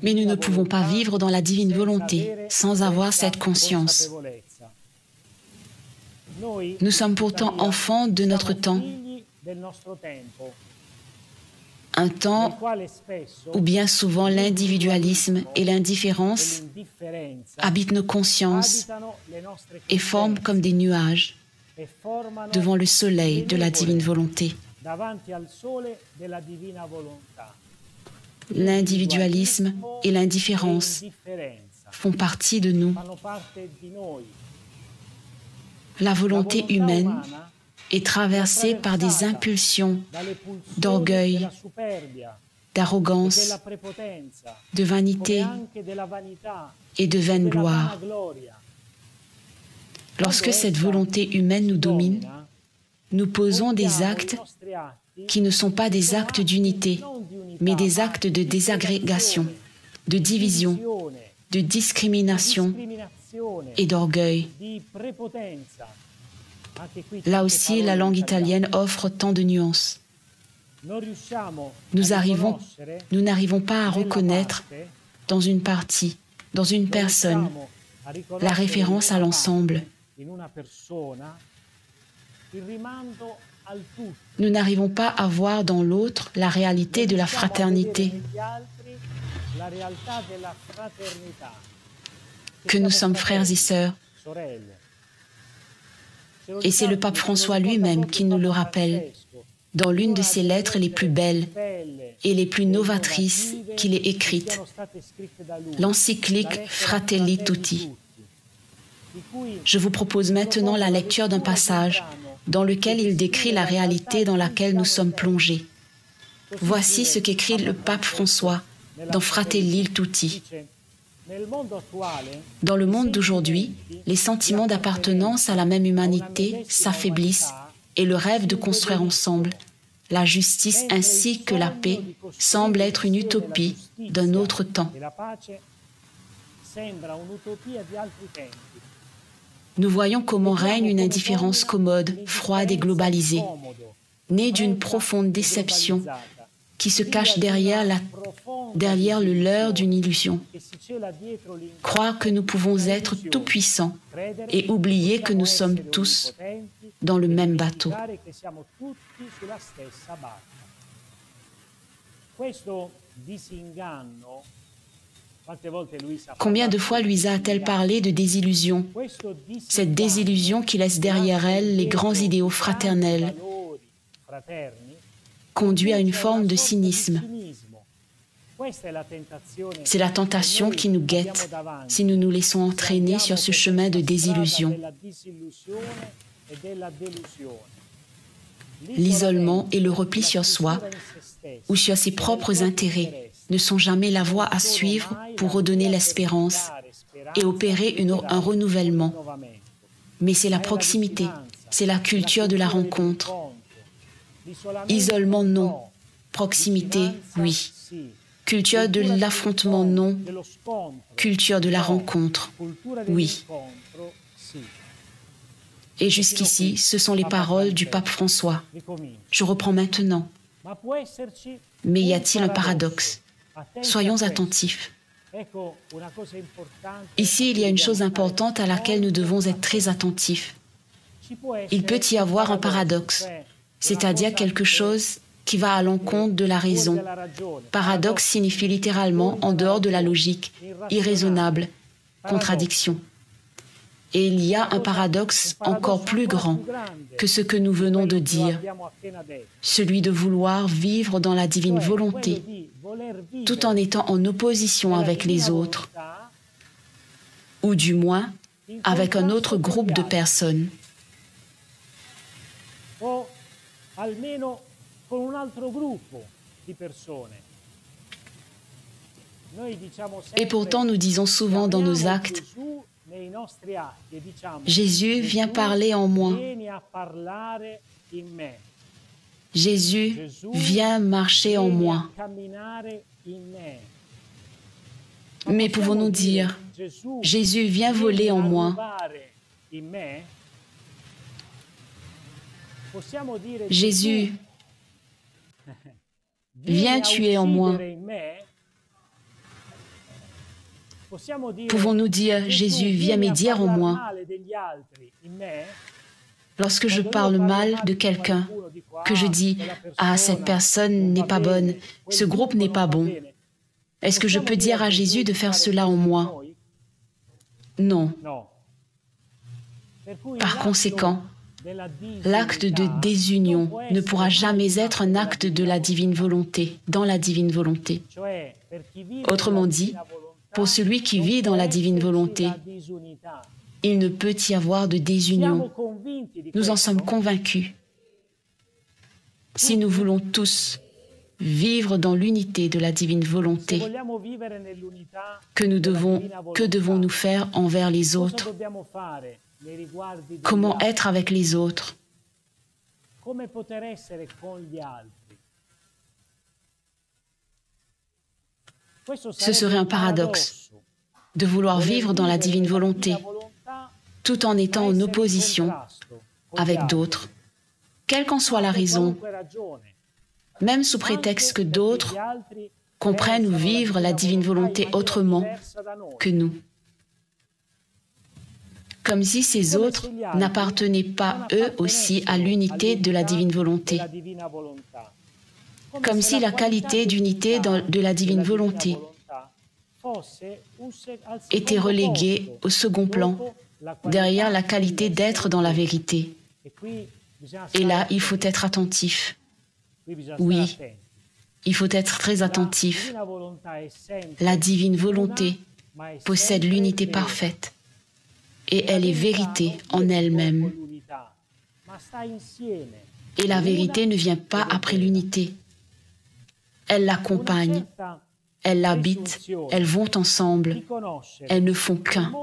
Mais nous ne pouvons pas vivre dans la divine volonté sans avoir cette conscience. Nous sommes pourtant enfants de notre temps, un temps où bien souvent l'individualisme et l'indifférence habitent nos consciences et forment comme des nuages devant le soleil de la divine volonté. L'individualisme et l'indifférence font partie de nous. La volonté humaine est traversée par des impulsions d'orgueil, d'arrogance, de vanité et de vaine gloire. Lorsque cette volonté humaine nous domine, nous posons des actes qui ne sont pas des actes d'unité, mais des actes de désagrégation, de division, de discrimination et d'orgueil. Là aussi, la langue italienne offre tant de nuances. Nous n'arrivons pas à reconnaître dans une partie, dans une personne, la référence à l'ensemble. Nous n'arrivons pas à voir dans l'autre la réalité de la fraternité, que nous sommes frères et sœurs. Et c'est le pape François lui-même qui nous le rappelle dans l'une de ses lettres les plus belles et les plus novatrices qu'il ait écrites, l'encyclique Fratelli Tutti. Je vous propose maintenant la lecture d'un passage dans lequel il décrit la réalité dans laquelle nous sommes plongés. Voici ce qu'écrit le pape François dans Fratelli Tutti. Dans le monde d'aujourd'hui, les sentiments d'appartenance à la même humanité s'affaiblissent et le rêve de construire ensemble la justice ainsi que la paix semble être une utopie d'un autre temps. Nous voyons comment règne une indifférence commode, froide et globalisée, née d'une profonde déception qui se cache derrière le leurre d'une illusion. Croire que nous pouvons être tout-puissants et oublier que nous sommes tous dans le même bateau. Combien de fois Luisa a-t-elle parlé de désillusion? Cette désillusion qui laisse derrière elle les grands idéaux fraternels conduit à une forme de cynisme. C'est la tentation qui nous guette si nous nous laissons entraîner sur ce chemin de désillusion. L'isolement et le repli sur soi ou sur ses propres intérêts ne sont jamais la voie à suivre pour redonner l'espérance et opérer un renouvellement. Mais c'est la proximité, c'est la culture de la rencontre. Isolement, non. Proximité, oui. Culture de l'affrontement, non. Culture de la rencontre, oui. Et jusqu'ici, ce sont les paroles du pape François. Je reprends maintenant. Mais y a-t-il un paradoxe? Soyons attentifs. Ici, il y a une chose importante à laquelle nous devons être très attentifs. Il peut y avoir un paradoxe, c'est-à-dire quelque chose qui va à l'encontre de la raison. Paradoxe signifie littéralement en dehors de la logique, irraisonnable, contradiction. Et il y a un paradoxe encore plus grand que ce que nous venons de dire, celui de vouloir vivre dans la divine volonté, tout en étant en opposition avec les autres, ou du moins avec un autre groupe de personnes. Et pourtant, nous disons souvent dans nos actes, Jésus vient parler en moi. Jésus vient marcher en moi. Mais pouvons-nous dire, Jésus vient voler en moi? Jésus vient tuer en moi. Pouvons-nous dire, Jésus, viens médire en moi? Lorsque je parle mal de quelqu'un, que je dis, ah, cette personne n'est pas bonne, ce groupe n'est pas bon, est-ce que je peux dire à Jésus de faire cela en moi? Non. Par conséquent, l'acte de désunion ne pourra jamais être un acte de la divine volonté, dans la divine volonté. Autrement dit, pour celui qui vit dans la divine volonté, il ne peut y avoir de désunion. Nous en sommes convaincus. Si nous voulons tous vivre dans l'unité de la divine volonté, que devons-nous faire envers les autres? Comment être avec les autres? Ce serait un paradoxe de vouloir vivre dans la divine volonté tout en étant en opposition avec d'autres, quelle qu'en soit la raison, même sous prétexte que d'autres comprennent ou vivent la divine volonté autrement que nous. Comme si ces autres n'appartenaient pas eux aussi à l'unité de la divine volonté. Comme si la qualité d'unité de la divine volonté était reléguée au second plan, derrière la qualité d'être dans la vérité. Et là, il faut être attentif. Oui, il faut être très attentif. La divine volonté possède l'unité parfaite et elle est vérité en elle-même. Et la vérité ne vient pas après l'unité. Elle l'accompagne, elle l'habite, elles vont ensemble, elles ne font qu'un.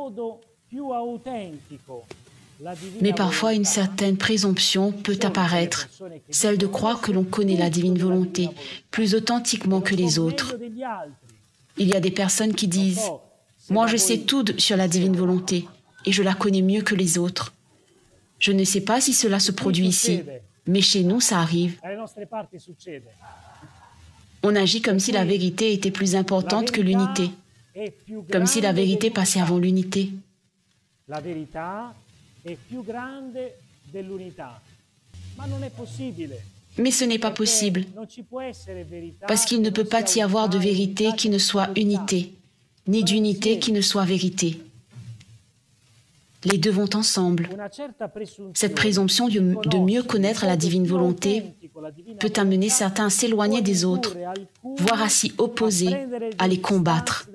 Mais parfois, une certaine présomption peut apparaître, celle de croire que l'on connaît la divine volonté plus authentiquement que les autres. Il y a des personnes qui disent « Moi, je sais tout sur la divine volonté et je la connais mieux que les autres. Je ne sais pas si cela se produit ici, mais chez nous, ça arrive. » On agit comme si la vérité était plus importante que l'unité, comme si la vérité passait avant l'unité. Mais ce n'est pas possible, parce qu'il ne peut pas y avoir de vérité qui ne soit unité, ni d'unité qui ne soit vérité. Les deux vont ensemble. Cette présomption de mieux connaître la divine volonté peut amener certains à s'éloigner des autres, voire à s'y opposer, à les combattre.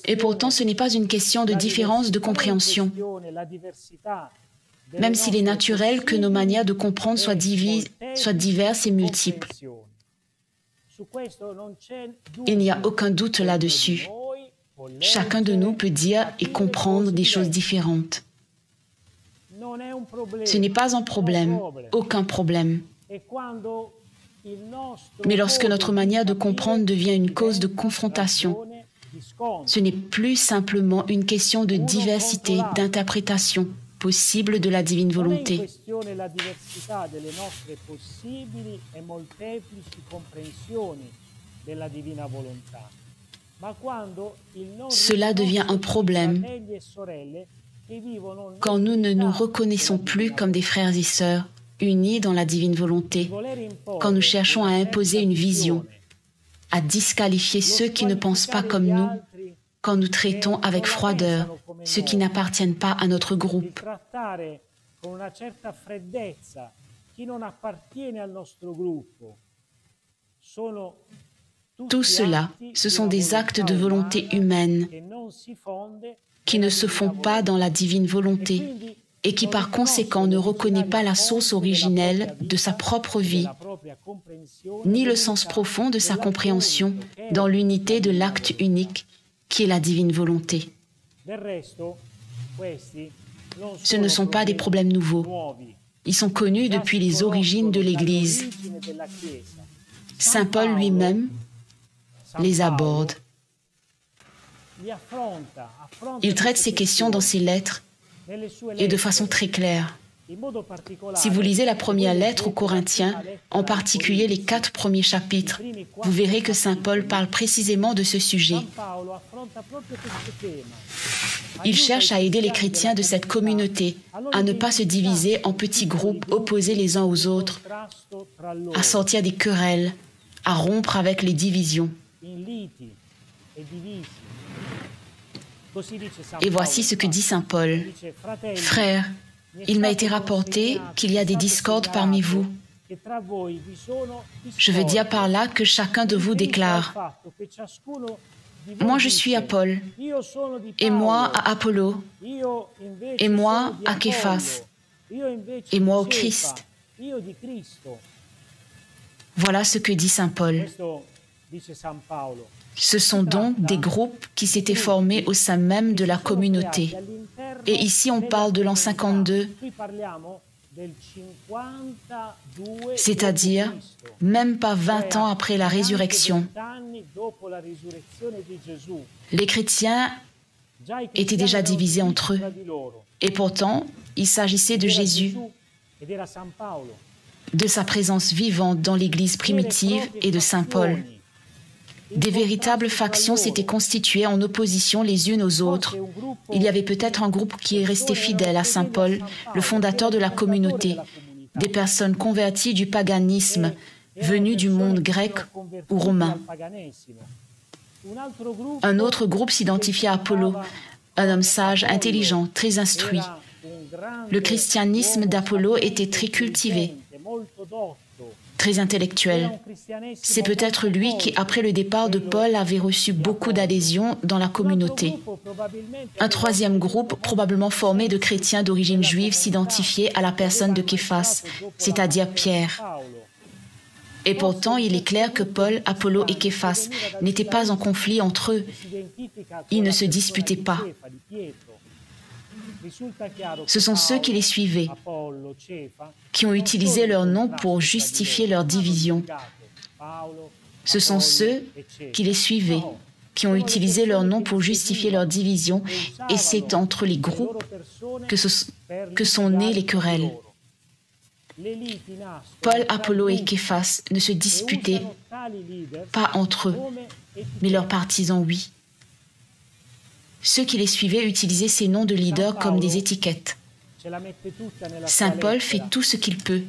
Et pourtant, ce n'est pas une question de différence de compréhension. Même s'il est naturel que nos manières de comprendre soient diverses et multiples. Il n'y a aucun doute là-dessus. Chacun de nous peut dire et comprendre des choses différentes. Ce n'est pas un problème, aucun problème. Mais lorsque notre manière de comprendre devient une cause de confrontation, ce n'est plus simplement une question de diversité d'interprétation possible de la divine volonté. Cela devient un problème quand nous ne nous reconnaissons plus comme des frères et sœurs unis dans la divine volonté, quand nous cherchons à imposer une vision, à disqualifier ceux qui ne pensent pas comme nous, quand nous traitons avec froideur ceux qui n'appartiennent pas à notre groupe. Tout cela, ce sont des actes de volonté humaine qui ne se font pas dans la divine volonté et qui par conséquent ne reconnaît pas la source originelle de sa propre vie, ni le sens profond de sa compréhension dans l'unité de l'acte unique qui est la divine volonté. Ce ne sont pas des problèmes nouveaux. Ils sont connus depuis les origines de l'Église. Saint Paul lui-même les aborde. Il traite ces questions dans ses lettres et de façon très claire. Si vous lisez la première lettre aux Corinthiens, en particulier les 4 premiers chapitres, vous verrez que Saint Paul parle précisément de ce sujet. Il cherche à aider les chrétiens de cette communauté à ne pas se diviser en petits groupes opposés les uns aux autres, à sortir des querelles, à rompre avec les divisions. Et voici ce que dit Saint Paul. « Frères, il m'a été rapporté qu'il y a des discordes parmi vous. Je veux dire par là que chacun de vous déclare « Moi je suis à Paul, et moi à Apollo, et moi à Képhas, et moi au Christ. Voilà ce que dit saint Paul. Ce sont donc des groupes qui s'étaient formés au sein même de la communauté. Et ici, on parle de l'an 52, c'est-à-dire même pas 20 ans après la résurrection. Les chrétiens étaient déjà divisés entre eux. Et pourtant, il s'agissait de Jésus, de sa présence vivante dans l'Église primitive et de saint Paul. Des véritables factions s'étaient constituées en opposition les unes aux autres. Il y avait peut-être un groupe qui est resté fidèle à saint Paul, le fondateur de la communauté, des personnes converties du paganisme, venues du monde grec ou romain. Un autre groupe s'identifiait à Apollo, un homme sage, intelligent, très instruit. Le christianisme d'Apollo était très cultivé, très intellectuel. C'est peut-être lui qui, après le départ de Paul, avait reçu beaucoup d'adhésion dans la communauté. Un troisième groupe, probablement formé de chrétiens d'origine juive, s'identifiait à la personne de Képhas, c'est-à-dire Pierre. Et pourtant, il est clair que Paul, Apollo et Képhas n'étaient pas en conflit entre eux. Ils ne se disputaient pas. Ce sont ceux qui les suivaient, qui ont utilisé leur nom pour justifier leur division. Ce sont ceux qui les suivaient, qui ont utilisé leur nom pour justifier leur division, et c'est entre les groupes que sont nées les querelles. Paul, Apollo et Képhas ne se disputaient pas entre eux, mais leurs partisans, oui. Ceux qui les suivaient utilisaient ces noms de leaders comme des étiquettes. Saint Paul fait tout ce qu'il peut.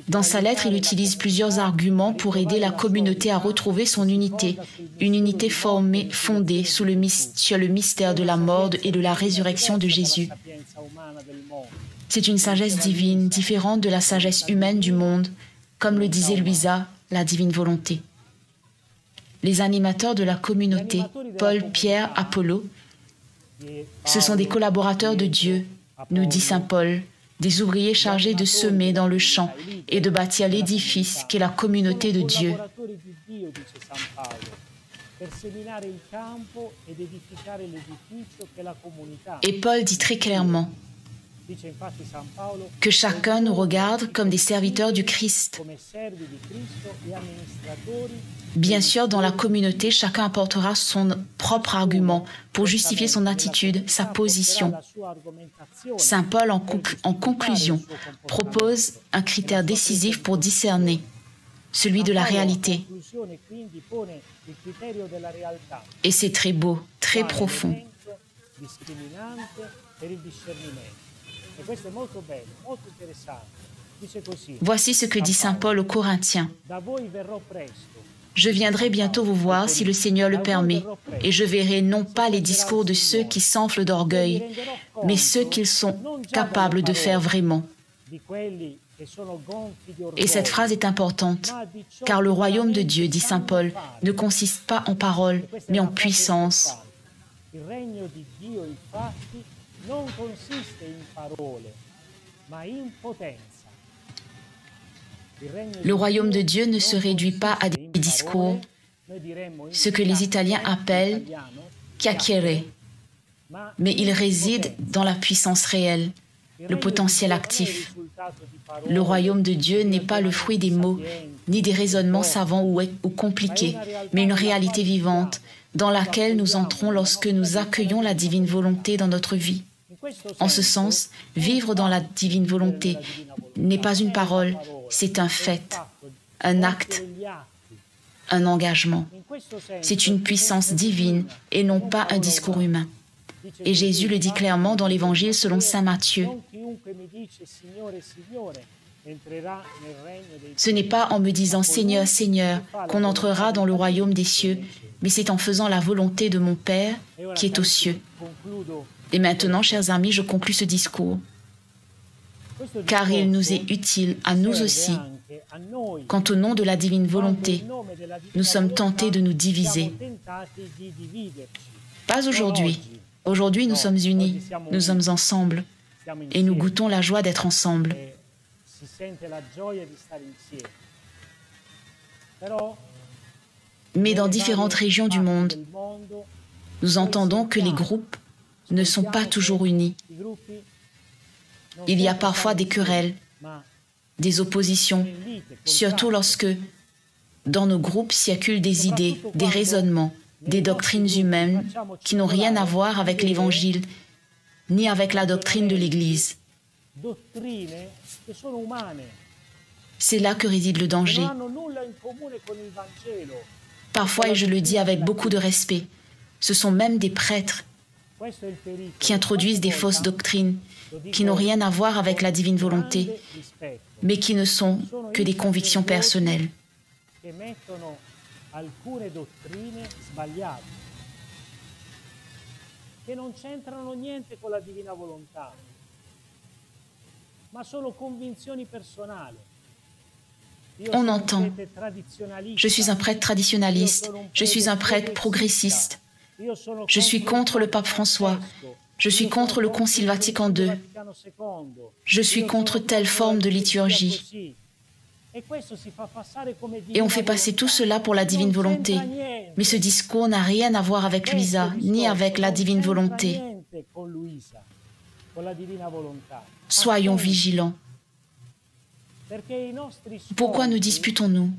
Dans sa lettre, il utilise plusieurs arguments pour aider la communauté à retrouver son unité, une unité fondée sur le mystère de la mort et de la résurrection de Jésus. C'est une sagesse divine, différente de la sagesse humaine du monde, comme le disait Louisa, la divine volonté. Les animateurs de la communauté, Paul, Pierre, Apollo, ce sont des collaborateurs de Dieu, nous dit saint Paul, des ouvriers chargés de semer dans le champ et de bâtir l'édifice qu'est la communauté de Dieu. Et Paul dit très clairement que chacun nous regarde comme des serviteurs du Christ. Bien sûr, dans la communauté, chacun apportera son propre argument pour justifier son attitude, sa position. Saint Paul, en conclusion, propose un critère décisif pour discerner, celui de la réalité. Et c'est très beau, très profond. Voici ce que dit saint Paul aux Corinthiens. Je viendrai bientôt vous voir si le Seigneur le permet, et je verrai non pas les discours de ceux qui s'enflent d'orgueil, mais ceux qu'ils sont capables de faire vraiment. Et cette phrase est importante, car le royaume de Dieu, dit saint Paul, ne consiste pas en paroles, mais en puissance. Le royaume de Dieu ne se réduit pas à des discours, ce que les Italiens appellent chiacchiere, mais il réside dans la puissance réelle, le potentiel actif. Le royaume de Dieu n'est pas le fruit des mots, ni des raisonnements savants ou compliqués, mais une réalité vivante dans laquelle nous entrons lorsque nous accueillons la divine volonté dans notre vie. En ce sens, vivre dans la divine volonté n'est pas une parole, c'est un fait, un acte, un engagement. C'est une puissance divine et non pas un discours humain. Et Jésus le dit clairement dans l'Évangile selon saint Matthieu. Ce n'est pas en me disant « Seigneur, Seigneur » qu'on entrera dans le royaume des cieux, mais c'est en faisant la volonté de mon Père qui est aux cieux. Et maintenant, chers amis, je conclus ce discours, car il nous est utile à nous aussi, quand au nom de la divine volonté, nous sommes tentés de nous diviser. Pas aujourd'hui. Aujourd'hui, nous sommes unis, nous sommes ensemble et nous goûtons la joie d'être ensemble. Mais dans différentes régions du monde, nous entendons que les groupes ne sont pas toujours unis. Il y a parfois des querelles, des oppositions, surtout lorsque, dans nos groupes, circulent des idées, des raisonnements, des doctrines humaines qui n'ont rien à voir avec l'Évangile, ni avec la doctrine de l'Église. C'est là que réside le danger. Parfois, et je le dis avec beaucoup de respect, ce sont même des prêtres qui introduisent des fausses doctrines qui n'ont rien à voir avec la divine volonté, mais qui ne sont que des convictions personnelles. On entend, je suis un prêtre traditionnaliste, je suis un prêtre progressiste, je suis contre le pape François, je suis contre le Concile Vatican II, je suis contre telle forme de liturgie. Et on fait passer tout cela pour la divine volonté. Mais ce discours n'a rien à voir avec Luisa, ni avec la divine volonté. Soyons vigilants. Pourquoi nous disputons-nous?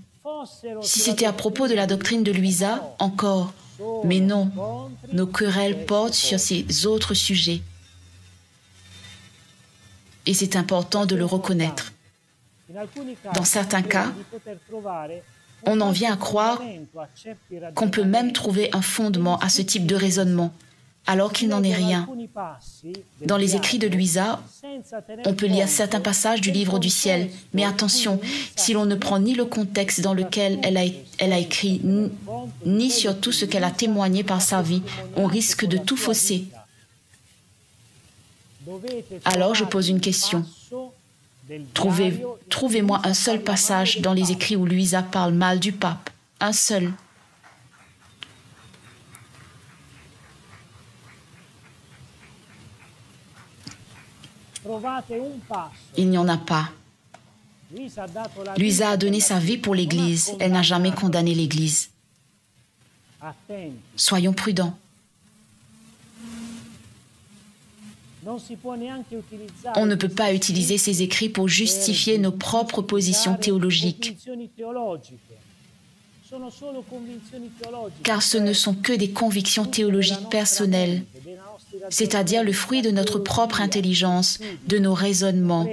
Si c'était à propos de la doctrine de Luisa, encore. Mais non, nos querelles portent sur ces autres sujets. Et c'est important de le reconnaître. Dans certains cas, on en vient à croire qu'on peut même trouver un fondement à ce type de raisonnement, alors qu'il n'en est rien. Dans les écrits de Luisa, on peut lire certains passages du livre du ciel, mais attention, si l'on ne prend ni le contexte dans lequel elle a écrit, ni surtout ce qu'elle a témoigné par sa vie, on risque de tout fausser. Alors je pose une question. Trouvez-moi un seul passage dans les écrits où Luisa parle mal du pape. Un seul. Il n'y en a pas. Luisa a donné sa vie pour l'Église. Elle n'a jamais condamné l'Église. Soyons prudents. On ne peut pas utiliser ces écrits pour justifier nos propres positions théologiques, car ce ne sont que des convictions théologiques personnelles, c'est-à-dire le fruit de notre propre intelligence, de nos raisonnements,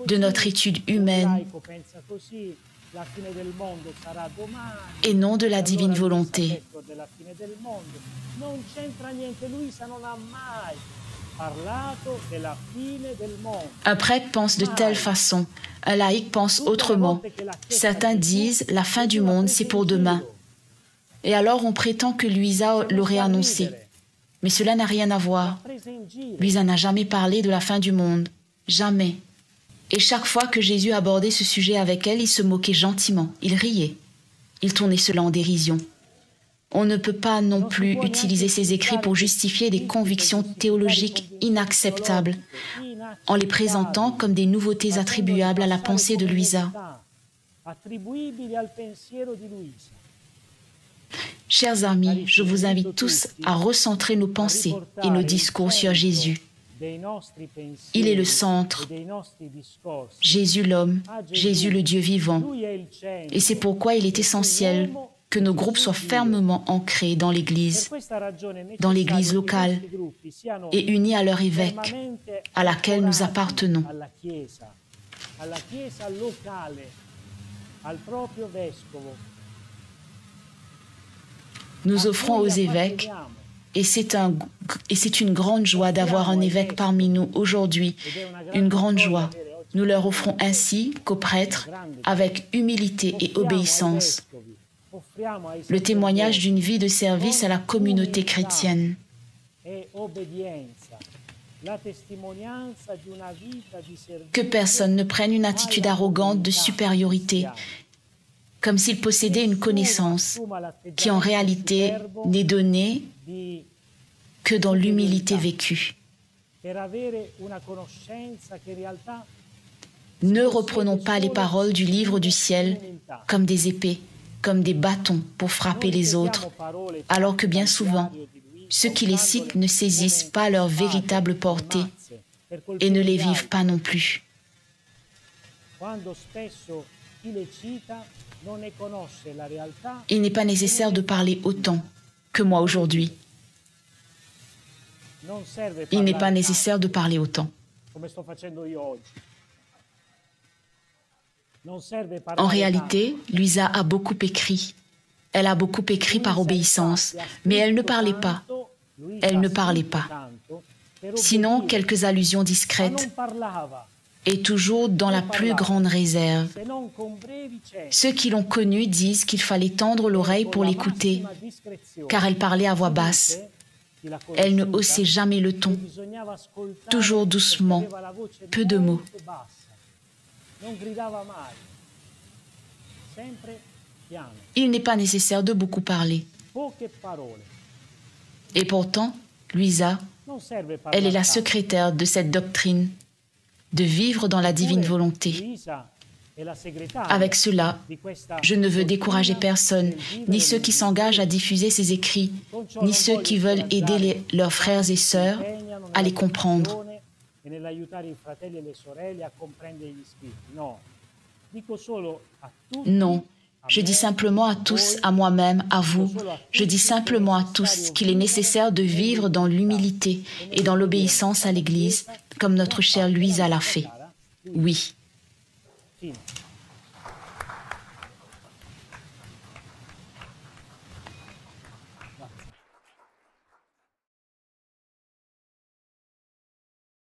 de notre étude humaine, et non de la divine volonté. Un prêtre pense de telle façon, un laïc pense autrement. Certains disent « la fin du monde, c'est pour demain ». Et alors on prétend que Luisa l'aurait annoncé. Mais cela n'a rien à voir. Luisa n'a jamais parlé de la fin du monde. Jamais. Et chaque fois que Jésus abordait ce sujet avec elle, il se moquait gentiment. Il riait. Il tournait cela en dérision. On ne peut pas non plus utiliser ces écrits pour justifier des convictions théologiques inacceptables en les présentant comme des nouveautés attribuables à la pensée de Luisa. Chers amis, je vous invite tous à recentrer nos pensées et nos discours sur Jésus. Il est le centre, Jésus l'homme, Jésus le Dieu vivant. Et c'est pourquoi il est essentiel que nos groupes soient fermement ancrés dans l'Église locale et unis à leur évêque, à laquelle nous appartenons. Nous offrons aux évêques, et c'est une grande joie d'avoir un évêque parmi nous aujourd'hui, une grande joie. Nous leur offrons ainsi qu'aux prêtres, avec humilité et obéissance, le témoignage d'une vie de service à la communauté chrétienne. Que personne ne prenne une attitude arrogante de supériorité, comme s'il possédait une connaissance qui en réalité n'est donnée que dans l'humilité vécue. Ne reprenons pas les paroles du livre du ciel comme des épées, comme des bâtons pour frapper les autres, alors que bien souvent, ceux qui les citent ne saisissent pas leur véritable portée et ne les vivent pas non plus. Il n'est pas nécessaire de parler autant que moi aujourd'hui. Il n'est pas nécessaire de parler autant. En réalité, Luisa a beaucoup écrit. Elle a beaucoup écrit par obéissance, mais elle ne parlait pas. Elle ne parlait pas. Sinon, quelques allusions discrètes et toujours dans la plus grande réserve. Ceux qui l'ont connue disent qu'il fallait tendre l'oreille pour l'écouter, car elle parlait à voix basse. Elle ne haussait jamais le ton, toujours doucement, peu de mots. Il n'est pas nécessaire de beaucoup parler. Et pourtant, Luisa, elle est la secrétaire de cette doctrine, de vivre dans la divine volonté. Avec cela, je ne veux décourager personne, ni ceux qui s'engagent à diffuser ces écrits, ni ceux qui veulent aider leurs frères et sœurs à les comprendre. Non, je dis simplement à tous, à moi-même, à vous, je dis simplement à tous qu'il est nécessaire de vivre dans l'humilité et dans l'obéissance à l'Église, comme notre chère Luisa l'a fait. Oui.